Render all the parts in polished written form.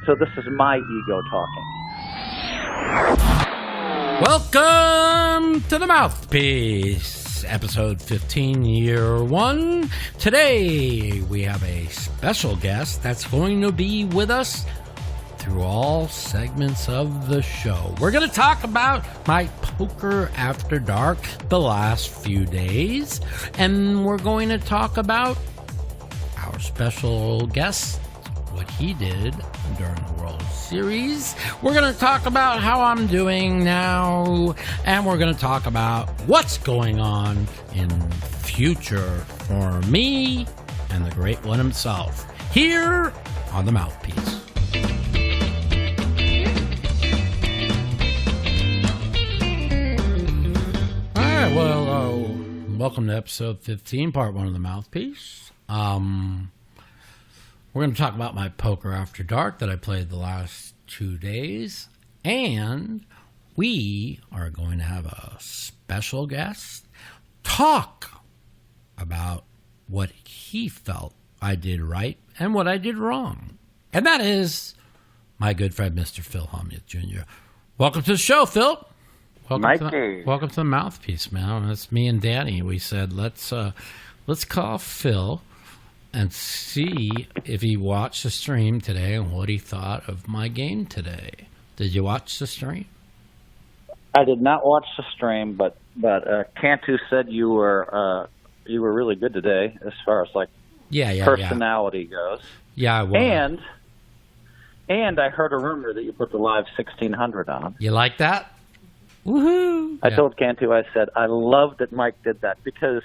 So this is my ego talking. Welcome to the Mouthpiece, episode 15, year 1. Today we have a special guest that's going to be with us through all segments of the show. We're going to talk about my poker after dark the last few days, and we're going to talk about our special guest, what he did during the World Series. We're going to talk about how I'm doing now, and we're going to talk about what's going on in future for me and the great one himself here on the Mouthpiece. All right, well, welcome to episode 15, part 1 of the Mouthpiece. We're going to talk about my poker after dark that I played the last 2 days. And we are going to have a special guest talk about what he felt I did right and what I did wrong. And that is my good friend, Mr. Phil Hellmuth Jr. Welcome to the show, Phil. Welcome to the Mouthpiece, man. It's me and Danny. We said, let's call Phil and see if he watched the stream today and what he thought of my game today. Did you watch the stream? I did not watch the stream, but Cantu said you were really good today as far as personality goes. Yeah, I was. And I heard a rumor that you put the live 1600 on. You like that? Woohoo! I told Cantu, I said I love that Mike did that because,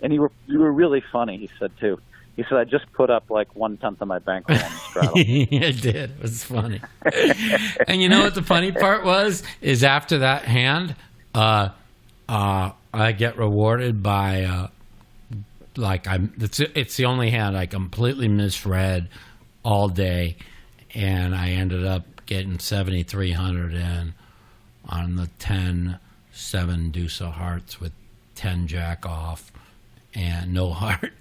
and you were really funny. He said too. He said, I just put up like 1/10 of my bankroll on the straddle. It did. It was funny. And you know what the funny part was? Is after that hand, I get rewarded by, it's the only hand I completely misread all day. And I ended up getting 7,300 in on the 10-7 deuce of hearts with 10 jack off and no heart.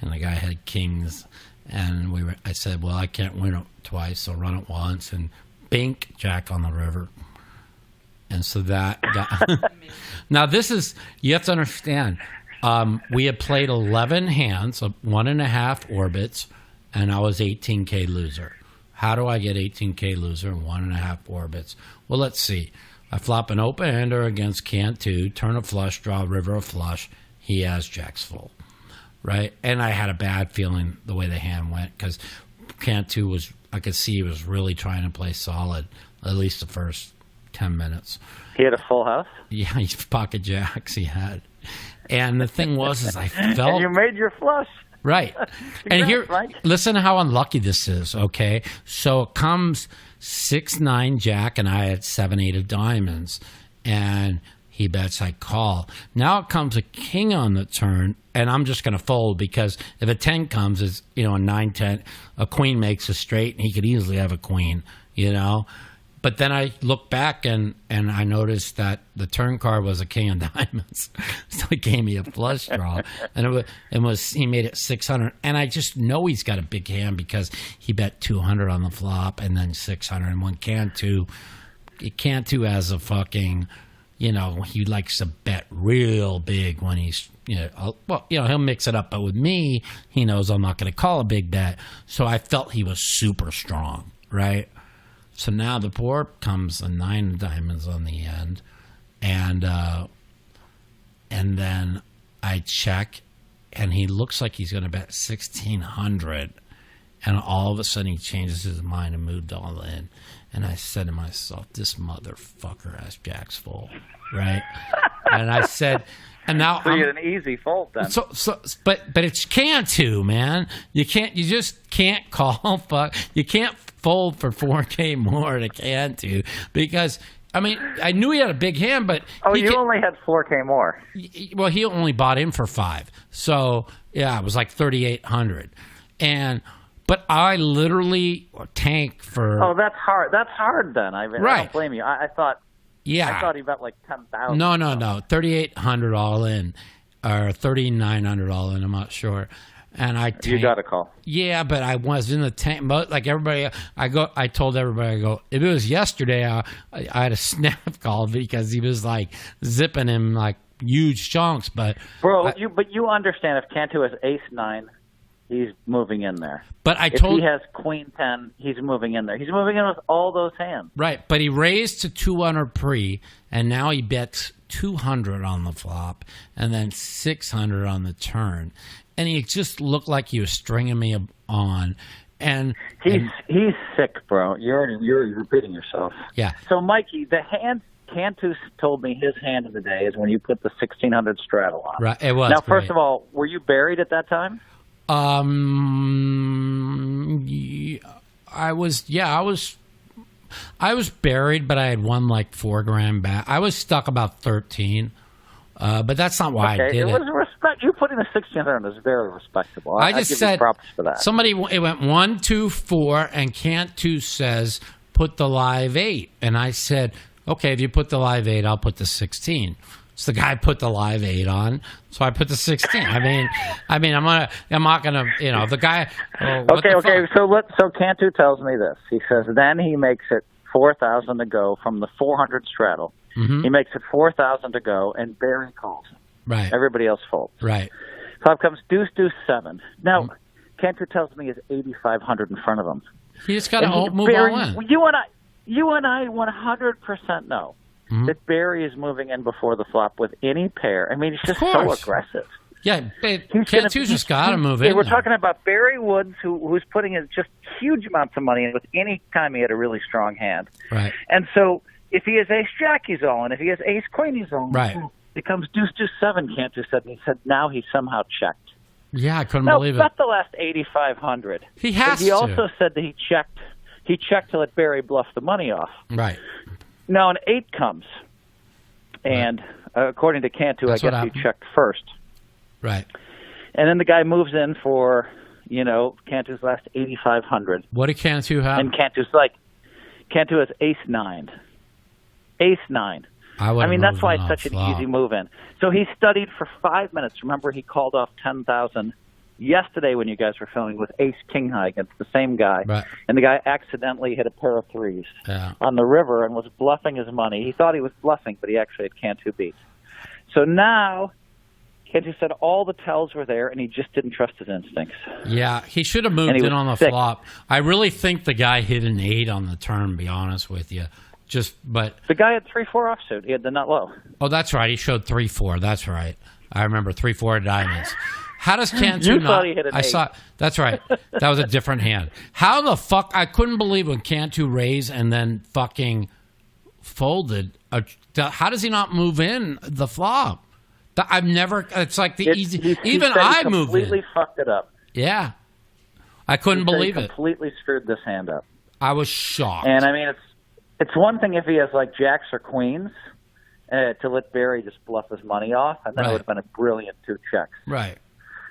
And the guy had kings, and I said, well, I can't win it twice, so run it once, and bink, jack on the river. And so that now this is, you have to understand, we had played 11 hands, 1.5 orbits, and I was 18K loser. How do I get 18K loser in 1.5 orbits? Well, let's see. I flop an open-hander against Cantu, turn a flush, draw a river of flush. He has jacks full. Right, and I had a bad feeling the way the hand went because Cantu I could see he was really trying to play solid, at least the first 10 minutes. He had a full house? Yeah, he's pocket jacks he had. And the thing is I felt... And you made your flush. Right. And here, listen to how unlucky this is, okay? So it comes 6-9 jack, and I had 7-8 of diamonds. And he bets, I call. Now it comes a king on the turn, and I'm just going to fold because if a 10 comes, it's, a 9-10, a queen makes a straight, and he could easily have a queen, But then I look back, and I noticed that the turn card was a king of diamonds. So he gave me a flush draw, and he made it 600. And I just know he's got a big hand because he bet 200 on the flop and then 600. And when Cantu has a fucking... he likes to bet real big when he's, he'll mix it up. But with me, he knows I'm not going to call a big bet. So I felt he was super strong, right? So now the board comes a 9 of diamonds on the end. And then I check, and he looks like he's going to bet 1,600. And all of a sudden he changes his mind and moved all in. And I said to myself, this motherfucker has jacks full, right? And I said, and now so you had an easy fold then. But it's Cantu, man. You just can't call. You can't fold for 4K more to Cantu because I knew he had a big hand, but you only had 4K more. Well, he only bought in for 5, so yeah, it was like 3,800, But I literally tanked for... Oh, that's hard. That's hard then. I don't blame you. I thought... Yeah. I thought he bet like 10,000. No. 3,800 all in, or 3,900 all in. I'm not sure. And you got a call. Yeah, but I was in the tank. Like everybody, I told everybody, if it was yesterday, I had a snap call because he was like zipping him like huge chunks. But bro, you understand if Cantu has ace-9, he's moving in there. But if he has queen-10, he's moving in there. He's moving in with all those hands. Right, but he raised to 200 pre, and now he bets 200 on the flop, and then 600 on the turn. And he just looked like he was stringing me on. And he's sick, bro. You're repeating yourself. Yeah. So, Mikey, the hand Cantu told me his hand of the day is when you put the 1600 straddle on. Right. It was. Now, first of all, were you buried at that time? I was. Yeah, I was buried, but I had won like $4,000 back. I was stuck about 13. But that's not why I did it. It was respect. You putting the 1600 is very respectable. I just said, props for that. It went 1, 2, 4, and Cantu says, put the live 8. And I said, okay, if you put the live 8, I'll put the 16. So the guy put the live 8 on, so I put the 16. I'm not gonna, the guy. Okay. So Cantu tells me this. He says then he makes it 4,000 to go from the 400 straddle. Mm-hmm. He makes it 4,000 to go, and Barry calls him. Right. Everybody else folds. Right. Flop comes deuce, 7. Now, Cantu tells me he's 8,500 in front of him. He just got to move all in. You and I 100% know that Barry is moving in before the flop with any pair. I mean, he's just so aggressive. Yeah, Cantu's just got to move in. We're talking about Barry Woods, who's putting in just huge amounts of money in with any time he had a really strong hand. Right. And so if he has ace-jack, he's all in. If he has ace-queen, he's all in. Right. It comes deuce, 7, Cantu said. And he said now he somehow checked. Yeah, I couldn't believe it. Bet the last 8,500. He has to. He also said that he checked to let Barry bluff the money off. Right. Now an 8 comes, and according to Cantu, I guess he checked first. Right. And then the guy moves in for, Cantu's last 8,500. What did Cantu have? And Cantu has ace-9. Ace-9. That's why it's such an easy move in. So he studied for 5 minutes. Remember, he called off 10,000 yesterday when you guys were filming with ace-king high against the same guy. Right. And the guy accidentally hit a pair of 3s on the river and was bluffing his money. He thought he was bluffing, but he actually had Cantu beat. So now Cantu said all the tells were there, and he just didn't trust his instincts. Yeah, he should have moved in on the flop. I really think the guy hit an 8 on the turn, to be honest with you. But the guy had 3-4 offsuit. He had the nut low. Oh, that's right. He showed 3-4. That's right. I remember 3-4 diamonds. How does Cantu thought he hit an 8. saw. That's right. That was a different hand. How the fuck? I couldn't believe when Cantu raised and then fucking folded. How does he not move in the flop? I've never. It's like the easy. Even I moved in. Completely fucked it up. Yeah, I couldn't believe it. Completely screwed this hand up. I was shocked. And it's one thing if he has like jacks or queens to let Barry just bluff his money off, and then it would have been a brilliant 2 checks. Right.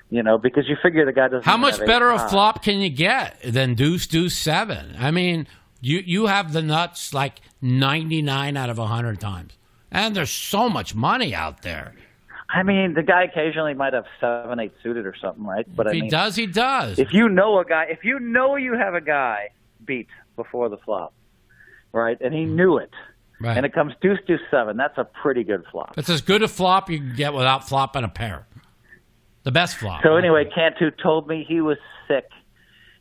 Because you figure the guy doesn't. How much better a flop can you get than deuce, 7? I mean, you have the nuts like 99 out of 100 times, and there's so much money out there. I mean, the guy occasionally might have 7, 8 suited or something, right? But if he does, he does. If you know you have a guy beat before the flop, right, and he knew it, right, and it comes deuce, 7, that's a pretty good flop. It's as good a flop you can get without flopping a pair. The best flop. So anyway, Cantu told me he was sick,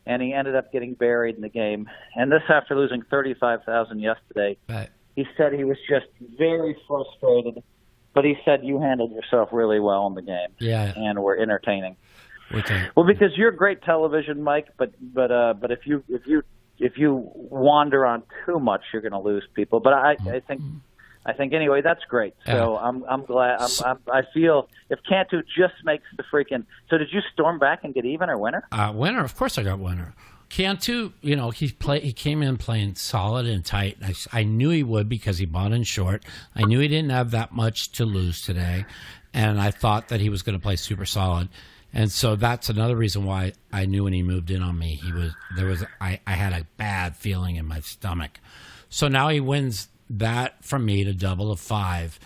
and he ended up getting buried in the game. And this after losing 35,000 yesterday. Right. He said he was just very frustrated, but he said you handled yourself really well in the game. Yeah. And were entertaining. Okay. Well, because you're great television, Mike, but if you wander on too much, you're going to lose people. But I think anyway, that's great. So I'm glad. I feel if Cantu just makes the freaking. So did you storm back and get even or winner? Winner, of course I got winner. Cantu, he came in playing solid and tight. I knew he would because he bought in short. I knew he didn't have that much to lose today, and I thought that he was going to play super solid. And so that's another reason why I knew when he moved in on me, I had a bad feeling in my stomach. So now he wins that from me to double of 5.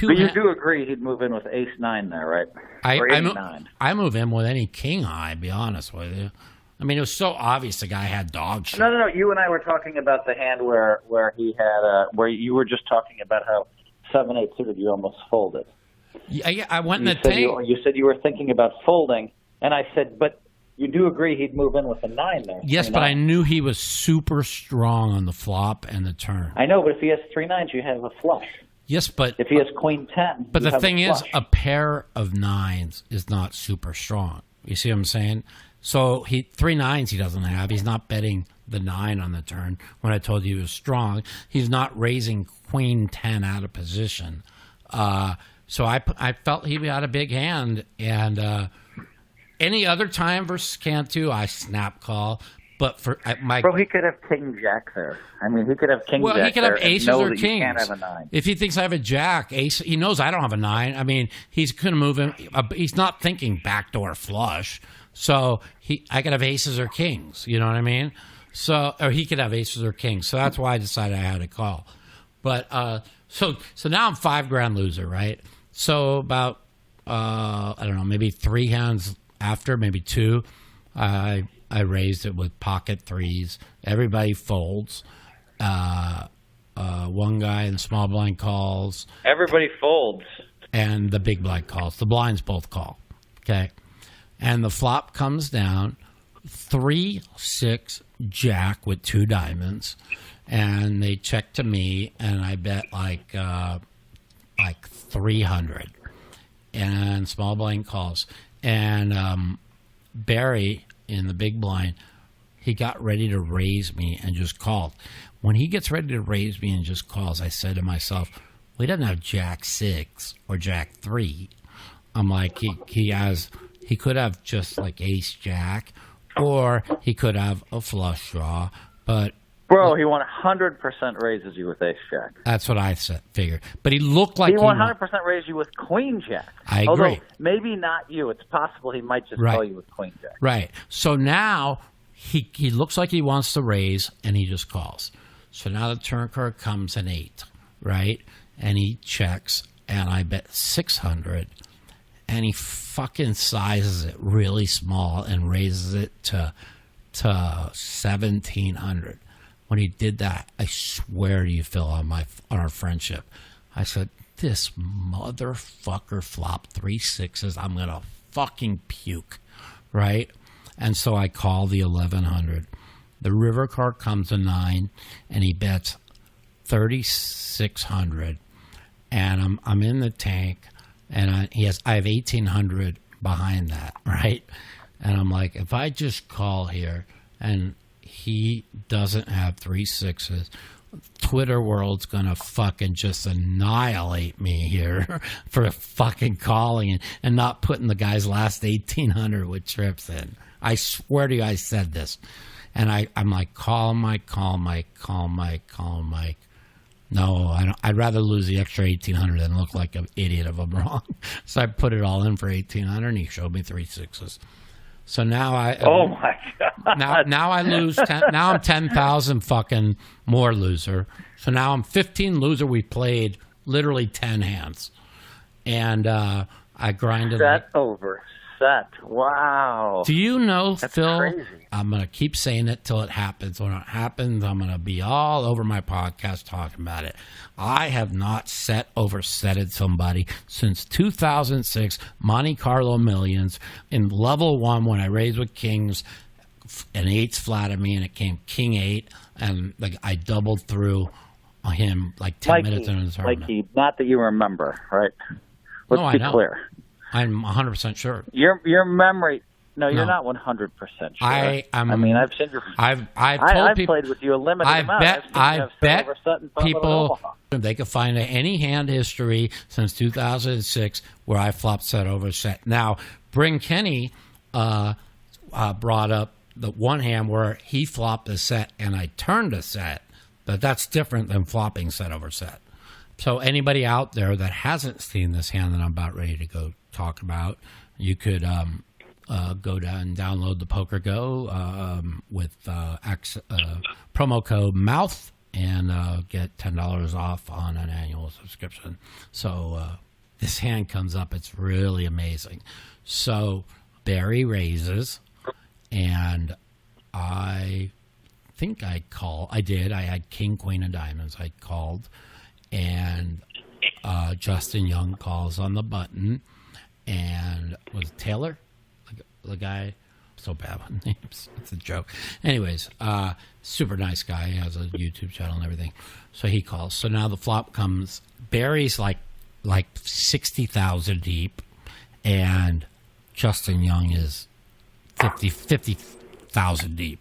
But you do agree he'd move in with ace-9 there, right? I move in with any king high, to be honest with you. I mean, it was so obvious the guy had dog shit. No. You and I were talking about the hand where he had where you were just talking about how 7-8 suited you almost folded. Yeah, I went in the tank. You said you were thinking about folding, and I said, but you do agree he'd move in with a 9 there. Yes, but I knew he was super strong on the flop and the turn. I know, but if he has 3 9s, you have a flush. Yes, but if he has queen 10, but the thing is, a pair of 9s is not super strong. You see what I'm saying? So 3 9s he doesn't have. He's not betting the 9 on the turn. When I told you he was strong, he's not raising queen 10 out of position. So I felt he had a big hand, and any other time versus Cantu, I snap call. But for he could have king jack there. I mean, he could have king jack. Well, he could have aces or kings. You can't have a 9. If he thinks I have a jack, ace, he knows I don't have a 9. I mean, he's going to move him. He's not thinking backdoor flush. So I could have aces or kings. You know what I mean? Or he could have aces or kings. So that's why I decided I had to call. But so now I'm $5,000 loser, right? So about I don't know, maybe 3 hands after, maybe 2, I raised it with pocket 3s. Everybody folds. One guy in small blind calls. Everybody folds. And the big blind calls. The blinds both call. Okay. And the flop comes down 3-6 jack with 2 diamonds. And they check to me, and I bet like 300. And small blind calls. And Barry in the big blind, he got ready to raise me and just called. When he gets ready to raise me and just calls, I said to myself, well, he doesn't have jack 6 or jack 3. I'm like, he could have just like ace jack, or he could have a flush draw, but bro, he 100% raises you with ace jack. That's what I figured. But he looked like he 100% raised you with queen jack. I agree. Although maybe not you. It's possible he might just call you with queen jack. Right. So now he looks like he wants to raise, and he just calls. So now the turn card comes an 8, right? And he checks, and I bet 600, and he fucking sizes it really small and raises it to 1,700. When he did that, I swear to you, Phil, on our friendship, I said, this motherfucker flopped 3 6s. I'm going to fucking puke, right? And so I call the 1,100. The river card comes a 9, and he bets 3,600. And I'm in the tank, and I have 1,800 behind that, right? And I'm like, if I just call here, and he doesn't have 3 6s, Twitter world's gonna fucking just annihilate me here for fucking calling and not putting the guy's last 1,800 with trips in. I swear to you, I said this, and I'm like, call Mike. No, I don't. I'd rather lose the extra 1,800 than look like an idiot if I'm wrong. So I put it all in for 1,800, and he showed me 3 6s. So now oh my god! Now I lose. Now I'm 10,000 fucking more loser. So now I'm 15 loser. We played literally 10 hands, and I grinded. Set over set. Wow. Do you know, That's Phil? Crazy. I'm gonna keep saying it till it happens. When it happens, I'm gonna be all over my podcast talking about it. I have not oversetted somebody since 2006 Monte Carlo Millions in level 1 when I raised with kings, and 8's flat at me, and it came king 8, and like I doubled through him like 10 minutes into the tournament. Mikey, not that you remember, right? Let's be clear. I'm 100% sure. Your memory. No, you're not 100% sure. I mean, I've seen your. I've played with you a limited amount. I bet people they could find any hand history since 2006 where I flopped set over set. Now, Bryn Kenny brought up the one hand where he flopped a set and I turned a set, but that's different than flopping set over set. So anybody out there that hasn't seen this hand that I'm about ready to go talk about, you could go down and download the Poker Go with promo code MOUTH, and get $10 off on an annual subscription. So this hand comes up. It's really amazing. So Barry raises, and I think I called. I did. I had King, Queen of Diamonds. I called, and Justin Young calls on the button, and was it Taylor, the guy? So bad with names. It's a joke. Anyways, super nice guy. He has a YouTube channel and everything. So he calls. So now the flop comes. Barry's like 60,000 deep, and Justin Young is 50,000 deep.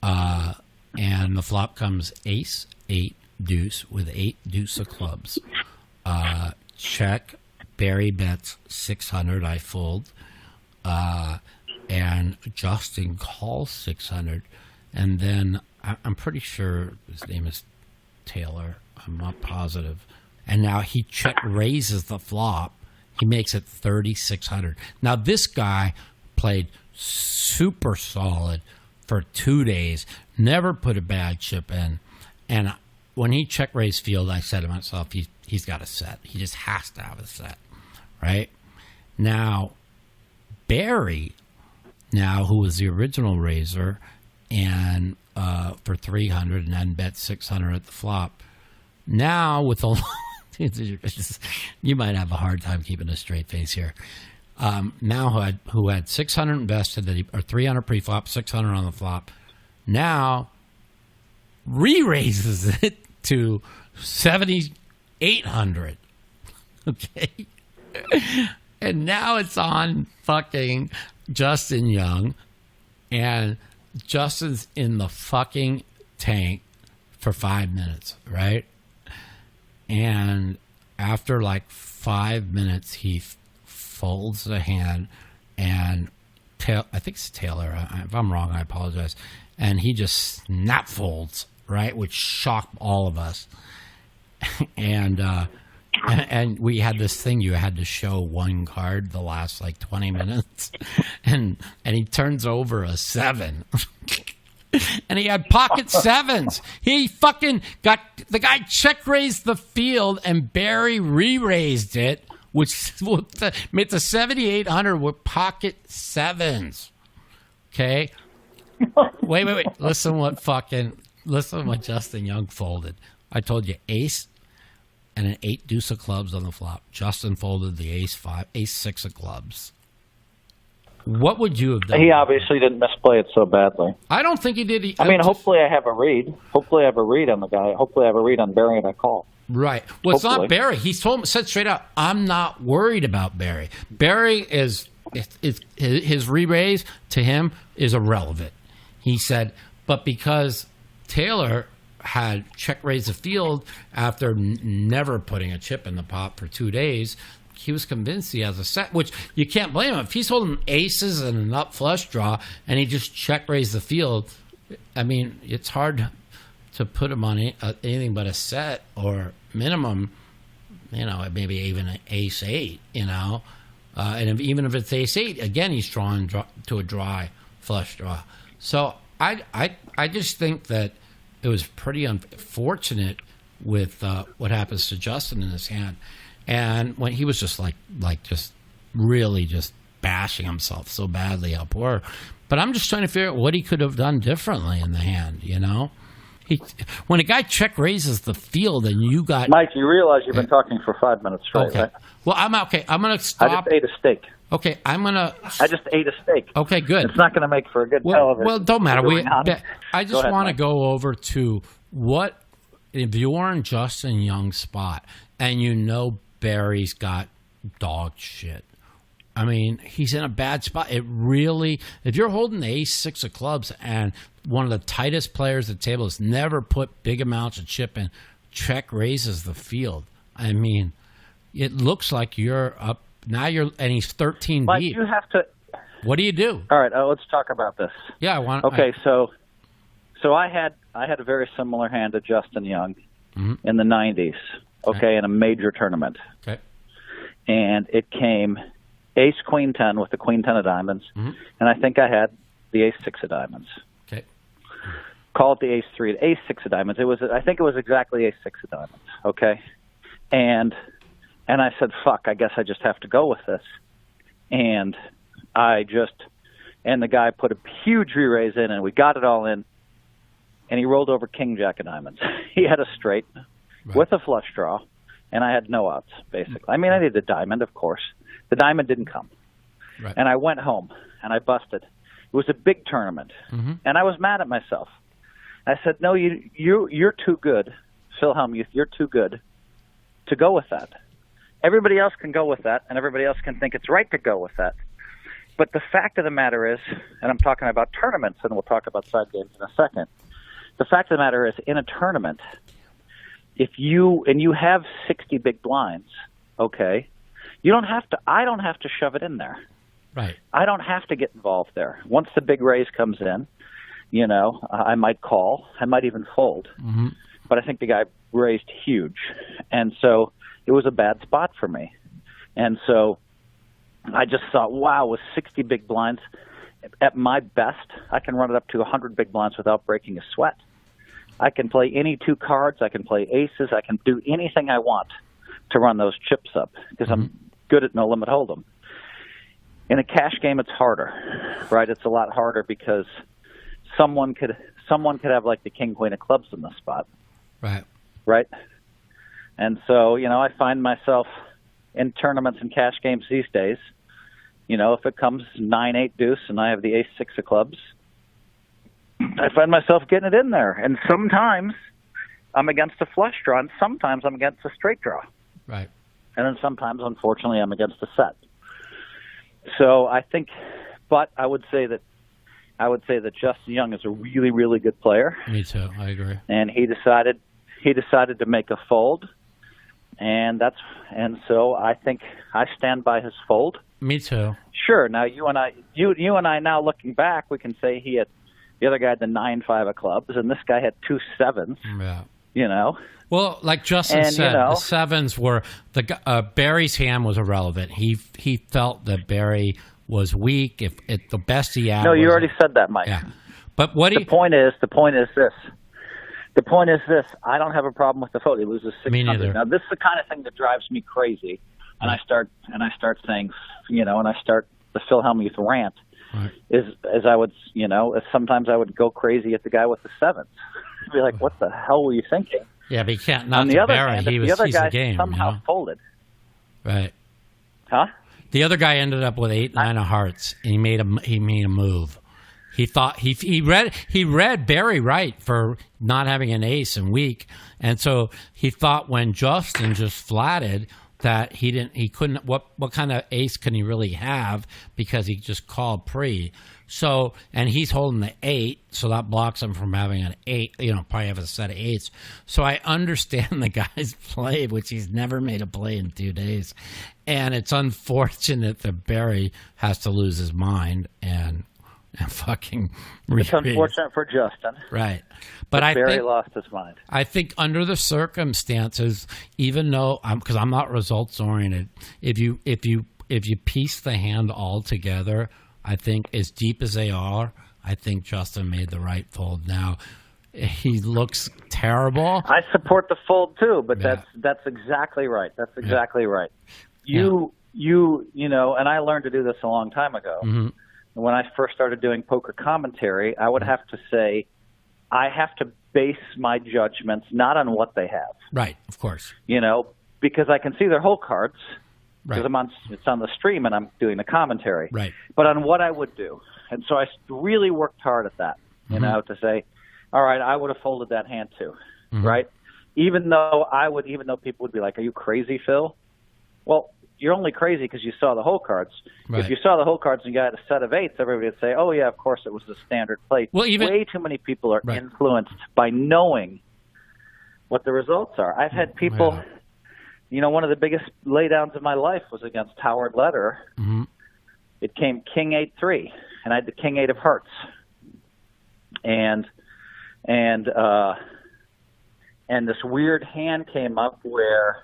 And the flop comes ace, 8, deuce with 8 deuce of clubs. Check. Barry bets 600. I fold. And Justin calls 600. And then I'm pretty sure his name is Taylor. I'm not positive. And now he check raises the flop. He makes it 3,600. Now this guy played super solid for 2 days. Never put a bad chip in. And when he check raised field, I said to myself, he's got a set. He just has to have a set, right? Now, Barry, who was the original raiser, and for 300, and then bet 600 at the flop. Now with a you might have a hard time keeping a straight face here. Now who had 600 invested or 300 pre-flop, 600 on the flop. Now re-raises it to 7,800. Okay. And now it's on fucking Justin Young, and Justin's in the fucking tank for 5 minutes, right? And after like 5 minutes, he folds the hand, and I think it's Taylor. If I'm wrong, I apologize. And he just snap folds, right, which shocked all of us. And we had this thing, you had to show one card the last like 20 minutes, and he turns over a 7. And he had pocket 7s. He fucking got the guy check raised the field, and Barry re-raised it, which made the 7,800 with pocket 7s. Okay. Wait. Listen what Justin Young folded. I told you ace and an 8 deuce of clubs on the flop. Justin folded the ace 6 of clubs. What would you have done? He obviously didn't misplay it so badly. I don't think he did. Hopefully I have a read. Hopefully I have a read on the guy. Hopefully I have a read on Barry and I call. Right. Well, it's not Barry. He said straight out, I'm not worried about Barry. Barry is his re-raise to him is irrelevant. He said, but because Taylor had check raised the field after never putting a chip in the pot for 2 days, he was convinced he has a set, which you can't blame him. If he's holding aces and an up flush draw and he just check raised the field, I mean, it's hard to put him on anything but a set or minimum, maybe even an ace 8, and even if it's ace 8, again, he's drawing to a dry flush draw. So I just think that it was pretty unfortunate with what happens to Justin in his hand. And when he was just just really just bashing himself so badly how poor. But I'm just trying to figure out what he could have done differently in the hand, when a guy check raises the field and you got... Mike, you realize you've been talking for 5 minutes straight, okay. Right? Well, I'm okay. I'm going to stop. I just ate a steak. Okay, I just ate a steak. Okay, good. It's not going to make for a good television. Well, don't matter. I just want to go over to what, if you're in Justin Young's spot and Barry's got dog shit. I mean, he's in a bad spot. It really, if you're holding the ace 6 of clubs and one of the tightest players at the table has never put big amounts of chip in, check raises the field. I mean, it looks like you're up. Now and he's 13 Mike, deep. you have to. What do you do? All right, let's talk about this. Yeah, I want. Okay, so I had a very similar hand to Justin Young in the 90s. Okay, in a major tournament. Okay, and it came ace queen 10 with the queen 10 of diamonds, and I think I had the ace 6 of diamonds. Okay, call it the ace three, ace six of diamonds. I think it was exactly ace six of diamonds. Okay, and I said, fuck, I guess I just have to go with this, and the guy put a huge re-raise in, and we got it all in, and he rolled over king jack of diamonds. He had a straight with a flush draw, and I had no outs, basically. I mean, I needed a diamond, of course. The diamond didn't come. Right. And I went home, and I busted. It was a big tournament, and I was mad at myself. I said, no, you're too good, Phil Hellmuth, you're too good to go with that. Everybody else can go with that, and everybody else can think it's right to go with that. But the fact of the matter is, and I'm talking about tournaments, and we'll talk about side games in a second. The fact of the matter is, in a tournament, if you have 60 big blinds, okay, I don't have to shove it in there. Right. I don't have to get involved there. Once the big raise comes in, I might call, I might even fold. But I think the guy raised huge, and so it was a bad spot for me. And so I just thought, wow, with 60 big blinds, at my best, I can run it up to 100 big blinds without breaking a sweat. I can play any two cards. I can play aces. I can do anything I want to run those chips up because I'm good at no limit hold'em. In a cash game, it's harder, right? It's a lot harder because someone could have like the king queen of clubs in the spot, right? And so I find myself in tournaments and cash games these days. If it comes 9-8 deuce and I have the ace six of clubs, I find myself getting it in there. And sometimes I'm against a flush draw, and sometimes I'm against a straight draw. Right. And then sometimes, unfortunately, I'm against a set. So I think, but I would say that Justin Young is a really, really good player. Me too. I agree. And he decided to make a fold, and so I think I stand by his fold. Me too. Sure. Now you and I now looking back, we can say the other guy had the 9-5 of clubs, and this guy had 2 sevens. Yeah. Well, like Justin said, the sevens were Barry's hand was irrelevant. He felt that Barry was weak. If the best he had. No, you already said that, Mike. Yeah. But the point is this. The point is this. I don't have a problem with the fold. He loses 600. Me neither. Now, this is the kind of thing that drives me crazy. And I start saying, and I start the Phil Hellmuth rant. Right. As I would, sometimes I would go crazy at the guy with the sevens. I'd be like, what the hell were you thinking? Yeah, but you can't not On the to other Barry. hand, He's guy the game. Somehow folded. Right. Huh? The other guy ended up with 8-9 of hearts, and he made a move. He thought he read Barry right for not having an ace and weak, and so he thought when Justin just flatted that he couldn't what kind of ace can he really have because he just called pre. So and he's holding the 8, so that blocks him from having an 8. Probably have a set of 8s. So I understand the guy's play, which he's never made a play in 2 days, and it's unfortunate that Barry has to lose his mind and fucking. It's unfortunate for Justin, right? But I Barry think, lost his mind. I think under the circumstances, even though because I'm not results oriented, if you piece the hand all together, I think as deep as they are, I think Justin made the right fold. Now he looks terrible. I support the fold too, but that's exactly right. That's exactly right. You and I learned to do this a long time ago. Mm-hmm. When I first started doing poker commentary, I would have to say, I have to base my judgments not on what they have. Right, of course. Because I can see their whole cards. Right. Because it's on the stream and I'm doing the commentary. Right. But on what I would do. And so I really worked hard at that, to say, all right, I would have folded that hand too, right? Even though people would be like, are you crazy, Phil? Well, you're only crazy because you saw the whole cards. Right. If you saw the whole cards and you got a set of 8s, everybody would say, oh, yeah, of course it was the standard play. Well, way too many people are influenced by knowing what the results are. I've had people, one of the biggest laydowns of my life was against Howard Lederer. Mm-hmm. It came King 8-3, and I had the King 8 of hearts. And this weird hand came up where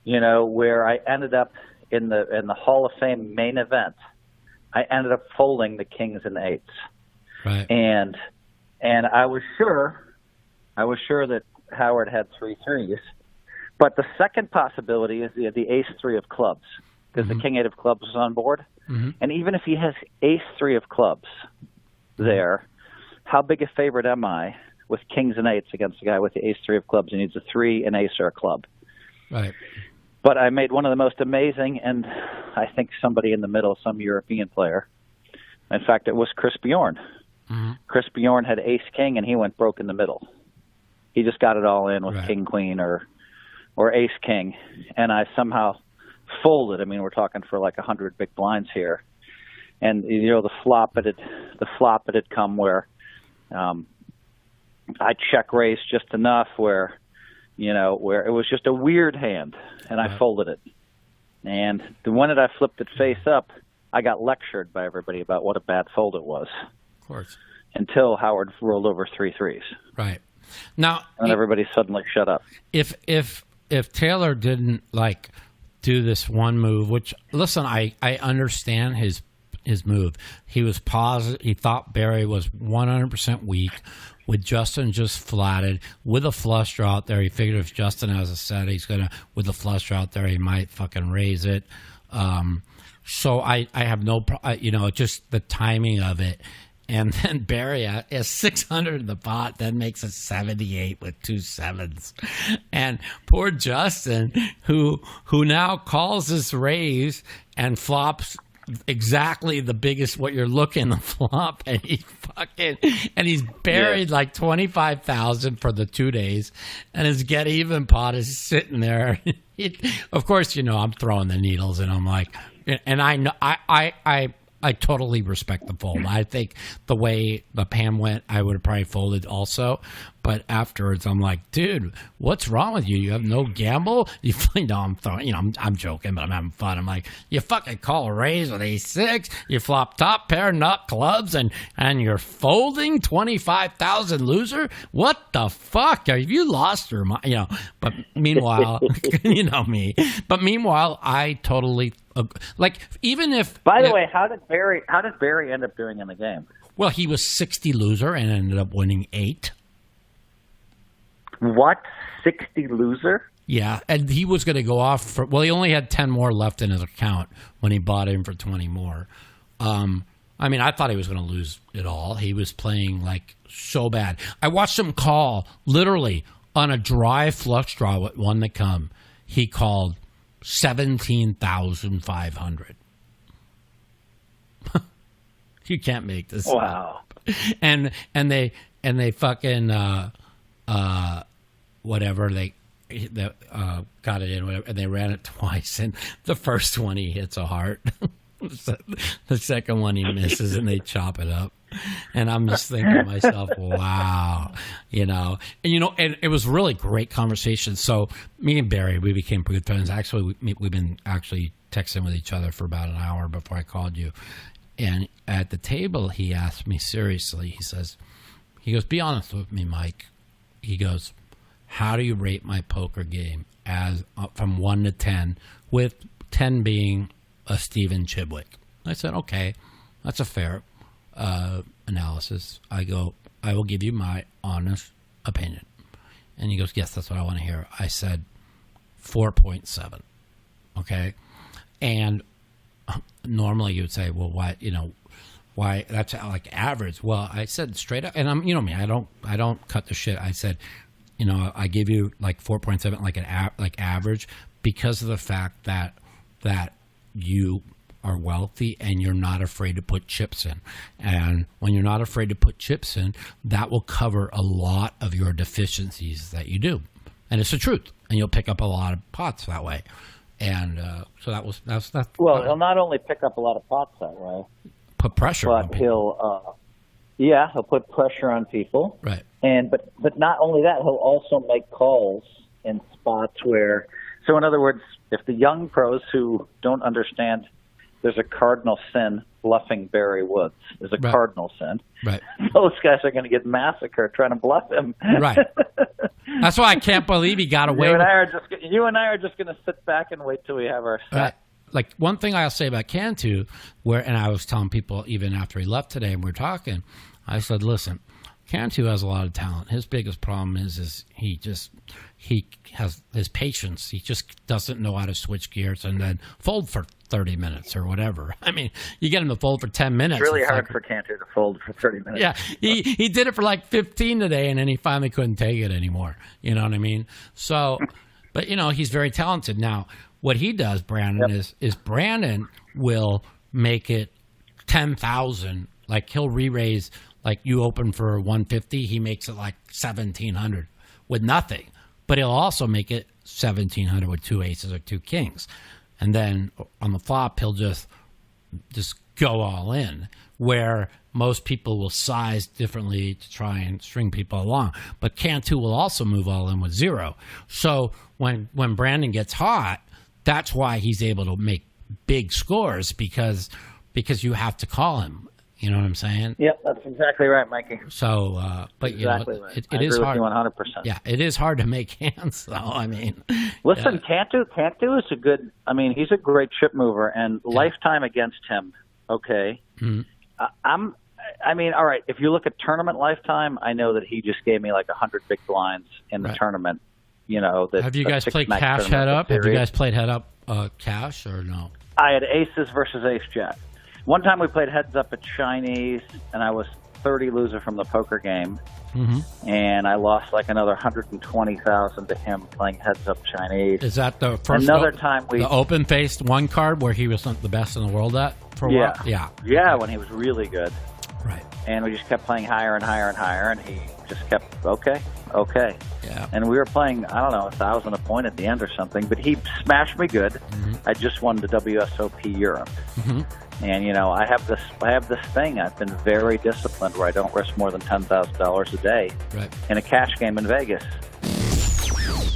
I ended up in the Hall of Fame main event. I ended up folding the kings and 8s. Right. And and I was sure that Howard had 3 threes. But the second possibility is the ace 3 of clubs, because the king 8 of clubs is on board. Mm-hmm. And even if he has ace 3 of clubs there, how big a favorite am I with kings and 8s against a guy with the ace 3 of clubs who needs a 3, an ace, or a club? Right. But I made one of the most amazing, and I think somebody in the middle, some European player. In fact, it was Chris Bjorn. Mm-hmm. Chris Bjorn had ace king, and he went broke in the middle. He just got it all in with king queen or ace king, and I somehow folded. I mean, we're talking for like 100 big blinds here, and the flop it had come where I check raised just enough where it was just a weird hand, and I folded it. And the one that I flipped it face up, I got lectured by everybody about what a bad fold it was. Of course. Until Howard rolled over 3 threes. Right. Now, and everybody suddenly shut up. If Taylor didn't do this one move, which listen, I understand his move. He was positive. He thought Barry was 100% weak. With Justin just flatted, with a flush draw out there, he figured if Justin has a set, he's gonna, with a flush draw out there, he might fucking raise it. So I have no, just the timing of it. And then Barry is 600 in the pot, then makes a 78 with 2 sevens. And poor Justin, who now calls this raise and flops exactly the biggest what you're looking to flop, and he's buried like 25,000 for the 2 days, and his get even pot is sitting there. Of course, I'm throwing the needles, and I'm like, and I know I totally respect the fold. I think the way the Pam went, I would have probably folded also. But afterwards, I'm like, dude, what's wrong with you? You have no gamble? I'm throwing, I'm joking, but I'm having fun. I'm like, you fucking call a raise with ace-6, you flop top pair, nut clubs, and you're folding 25,000 loser? What the fuck? Have you lost your mind? But meanwhile, you know me. But meanwhile, I totally even if. By the way, how did Barry end up doing in the game? Well, he was 60 loser and ended up winning 8. What? 60 loser? Yeah, and he was going to go off for. Well, he only had 10 more left in his account when he bought in for 20 more. I thought he was going to lose it all. He was playing so bad. I watched him call literally on a dry flush draw with one to come. He called 17,500. You can't make this up. And they fucking whatever they got it in, whatever, and they ran it twice, and the first one he hits a heart. The second one he misses, and they chop it up. And I'm just thinking to myself, wow, and it was really great conversation. So me and Barry, we became good friends. Actually, we've been actually texting with each other for about an hour before I called you. And at the table, he asked me seriously. He goes, be honest with me, Mike. He goes, how do you rate my poker game as from 1 to 10, with 10 being a Steven Chidwick? I said, okay, that's a fair analysis. I go, I will give you my honest opinion. And he goes, yes, that's what I want to hear. I said 4.7. Okay. And normally you would say, well, why that's average. Well, I said straight up, and I'm, me, I don't cut the shit. I said, I give you 4.7, average, because of the fact that you are wealthy and you're not afraid to put chips in. And when you're not afraid to put chips in, that will cover a lot of your deficiencies that you do. And it's the truth. And you'll pick up a lot of pots that way. And so that's well, he'll not only pick up a lot of pots that way, put pressure on people. He'll put pressure on people. Right. And but not only that, he'll also make calls in spots where. So in other words, if the young pros who don't understand, there's a cardinal sin bluffing Barry Woods. There's a cardinal sin. Right. Those guys are going to get massacred trying to bluff him. Right. That's why I can't believe he got away. You and I are just going to sit back and wait till we have our set. One thing I'll say about Cantu, and I was telling people even after he left today and we were talking, I said, listen, Cantu has a lot of talent. His biggest problem is he has his patience. He just doesn't know how to switch gears and then fold for 30 minutes or whatever. I mean, you get him to fold for 10 minutes. It's really hard for Cantu to fold for 30 minutes. Yeah, he did it for like 15 today, and then he finally couldn't take it anymore. You know what I mean? So, but, he's very talented. Now, what he does, Brandon, is Brandon will make it 10,000. Like, he'll re-raise, like you open for 150, he makes it like 1,700 with nothing. But he'll also make it 1,700 with 2 aces or 2 kings. And then on the flop, he'll just go all in, where most people will size differently to try and string people along. But Cantu will also move all in with 0. So when Brandon gets hot, that's why he's able to make big scores, because you have to call him. You know what I'm saying? Yep, that's exactly right, Mikey. So, but exactly right. it is hard. With you 100%. Yeah, it is hard to make hands, though. I mean, listen, Cantu is a good. I mean, he's a great chip mover, and lifetime against him. Okay, I mean, all right. If you look at tournament lifetime, I know that he just gave me like 100 big blinds in the tournament. Have you guys played cash head up? Have you guys played head up cash or no? I had aces versus ace jack. One time we played heads up at Chinese, and I was 30 loser from the poker game, and I lost like another 120,000 to him playing heads up Chinese. Is that the first? Time the open faced one card where he was the best in the world at for a while? Yeah, when he was really good. Right. And we just kept playing higher and higher and higher, and he just kept okay. Yeah. And we were playing, I don't know, 1,000 a point at the end or something, but he smashed me good. I just won the WSOP Europe. And I have this thing. I've been very disciplined where I don't risk more than $10,000 a day in a cash game in Vegas.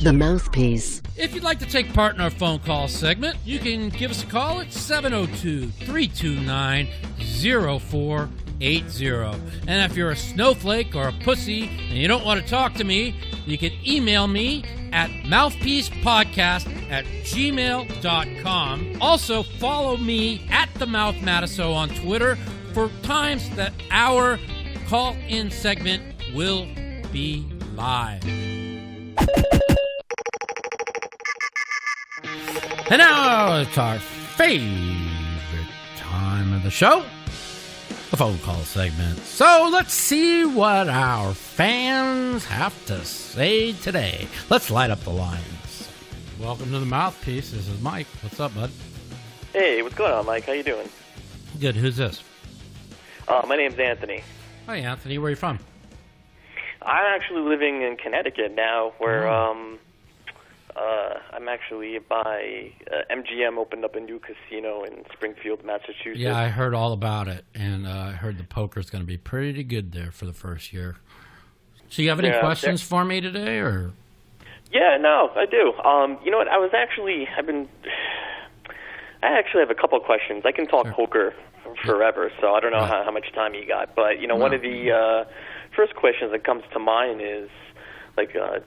The Mouthpiece. If you'd like to take part in our phone call segment, you can give us a call at 702-329-0480. And if you're a snowflake or a pussy and you don't want to talk to me, you can email me at mouthpiecepodcast@gmail.com. Also, follow me at the Mouth Matusow on Twitter for times that our call-in segment will be live. And now it's our favorite time of the show, the phone call segment. So let's see what our fans have to say today. Let's light up the lines. Welcome to the Mouthpiece. This is Mike. What's up, bud? Hey, what's going on, Mike? How you doing? Good. Who's this? My name's Anthony. Hi, Anthony. Where are you from? I'm actually living in Connecticut now, where I'm actually by MGM opened up a new casino in Springfield, Massachusetts. Yeah, I heard all about it, and I heard the poker's going to be pretty good there for the first year. So you have any questions for me today, or? Yeah, no, I do. You know what? I actually have a couple of questions. I can talk poker forever, so I don't know how much time you got. But one of the first questions that comes to mind is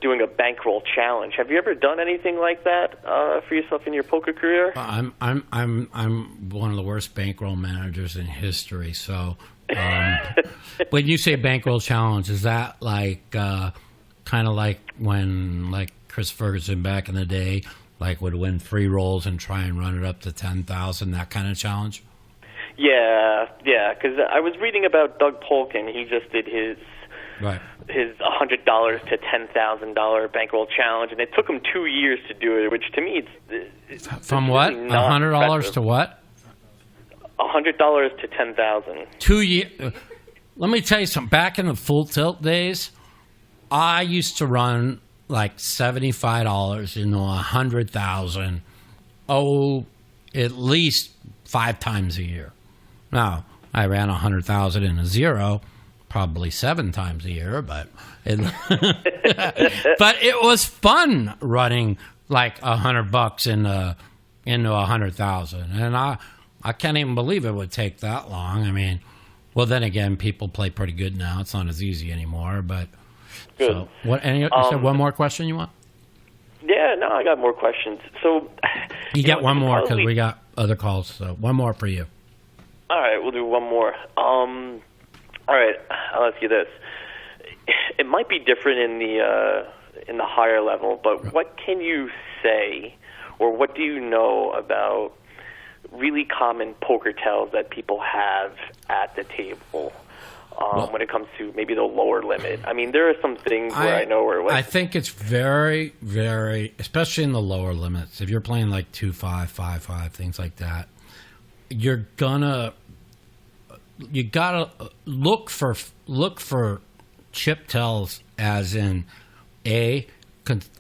doing a bankroll challenge. Have you ever done anything like that for yourself in your poker career? I'm one of the worst bankroll managers in history. So when you say bankroll challenge, is that kind of like when Chris Ferguson back in the day would win free rolls and try and run it up to 10,000, that kind of challenge? Yeah, because I was reading about Doug Polk, and he just did his $100 to $10,000 bankroll challenge, and it took him 2 years to do it, which to me it's from what really $100 to what? $100 to $10,000. 2 years. Let me tell you something. Back in the full tilt days, I used to run $75 into $100,000. At least 5 times a year. Now I ran 100,000 in a zero. Probably 7 times a year, but it was fun running $100 into 100,000, and I can't even believe it would take that long. I mean, well, then again, people play pretty good now. It's not as easy anymore. But good. So what? And you said one more question you want? Yeah, no, I got more questions. So you get one more because we got other calls. So one more for you. All right, we'll do one more. All right, I'll ask you this. it might be different in the higher level, but what can you say, or what do you know about really common poker tells that people have at the table when it comes to maybe the lower limit? I mean, there are some things where I know where I think it's very, very, especially in the lower limits. If you're playing like 2-5, 5-5, things like that, you gotta look for chip tells, as in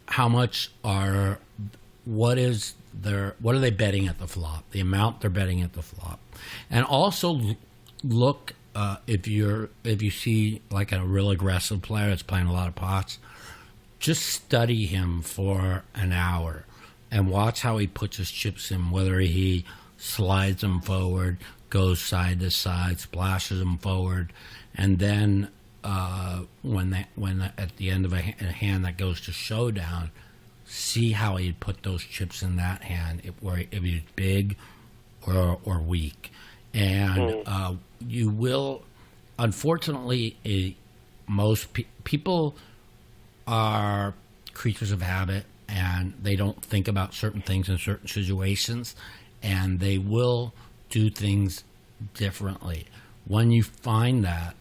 how much what are they betting at the flop, the amount they're betting at the flop, and also look if you see like a real aggressive player that's playing a lot of pots, just study him for an hour and watch how he puts his chips in, whether he slides them forward, goes side to side, splashes them forward, and then when at the end of a hand that goes to showdown, see how he'd put those chips in that hand, if he's big or weak. And you will, unfortunately, most people are creatures of habit, and they don't think about certain things in certain situations, and they will do things differently. When you find that,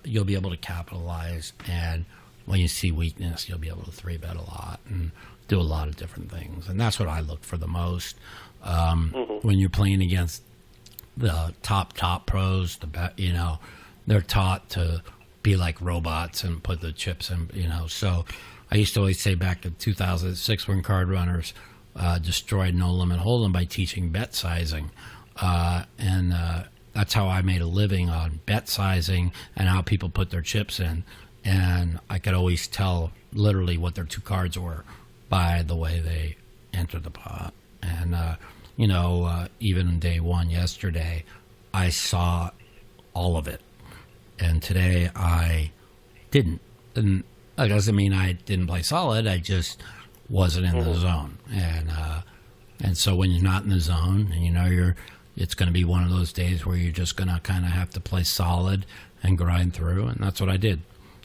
you'll be able to capitalize, and when you see weakness, you'll be able to 3-bet a lot and do a lot of different things. And that's what I look for the most when you're playing against the top pros. They're taught to be like robots and put the chips in. So I used to always say back in 2006 when card runners destroyed No Limit Hold'em by teaching bet sizing, and that's how I made a living, on bet sizing and how people put their chips in. And I could always tell literally what their two cards were by the way they entered the pot. And, even in day one yesterday, I saw all of it. And today I didn't. And that doesn't mean I didn't play solid. I just wasn't in the zone. And so when you're not in the zone, and it's going to be one of those days where you're just going to kind of have to play solid and grind through. And that's what I did.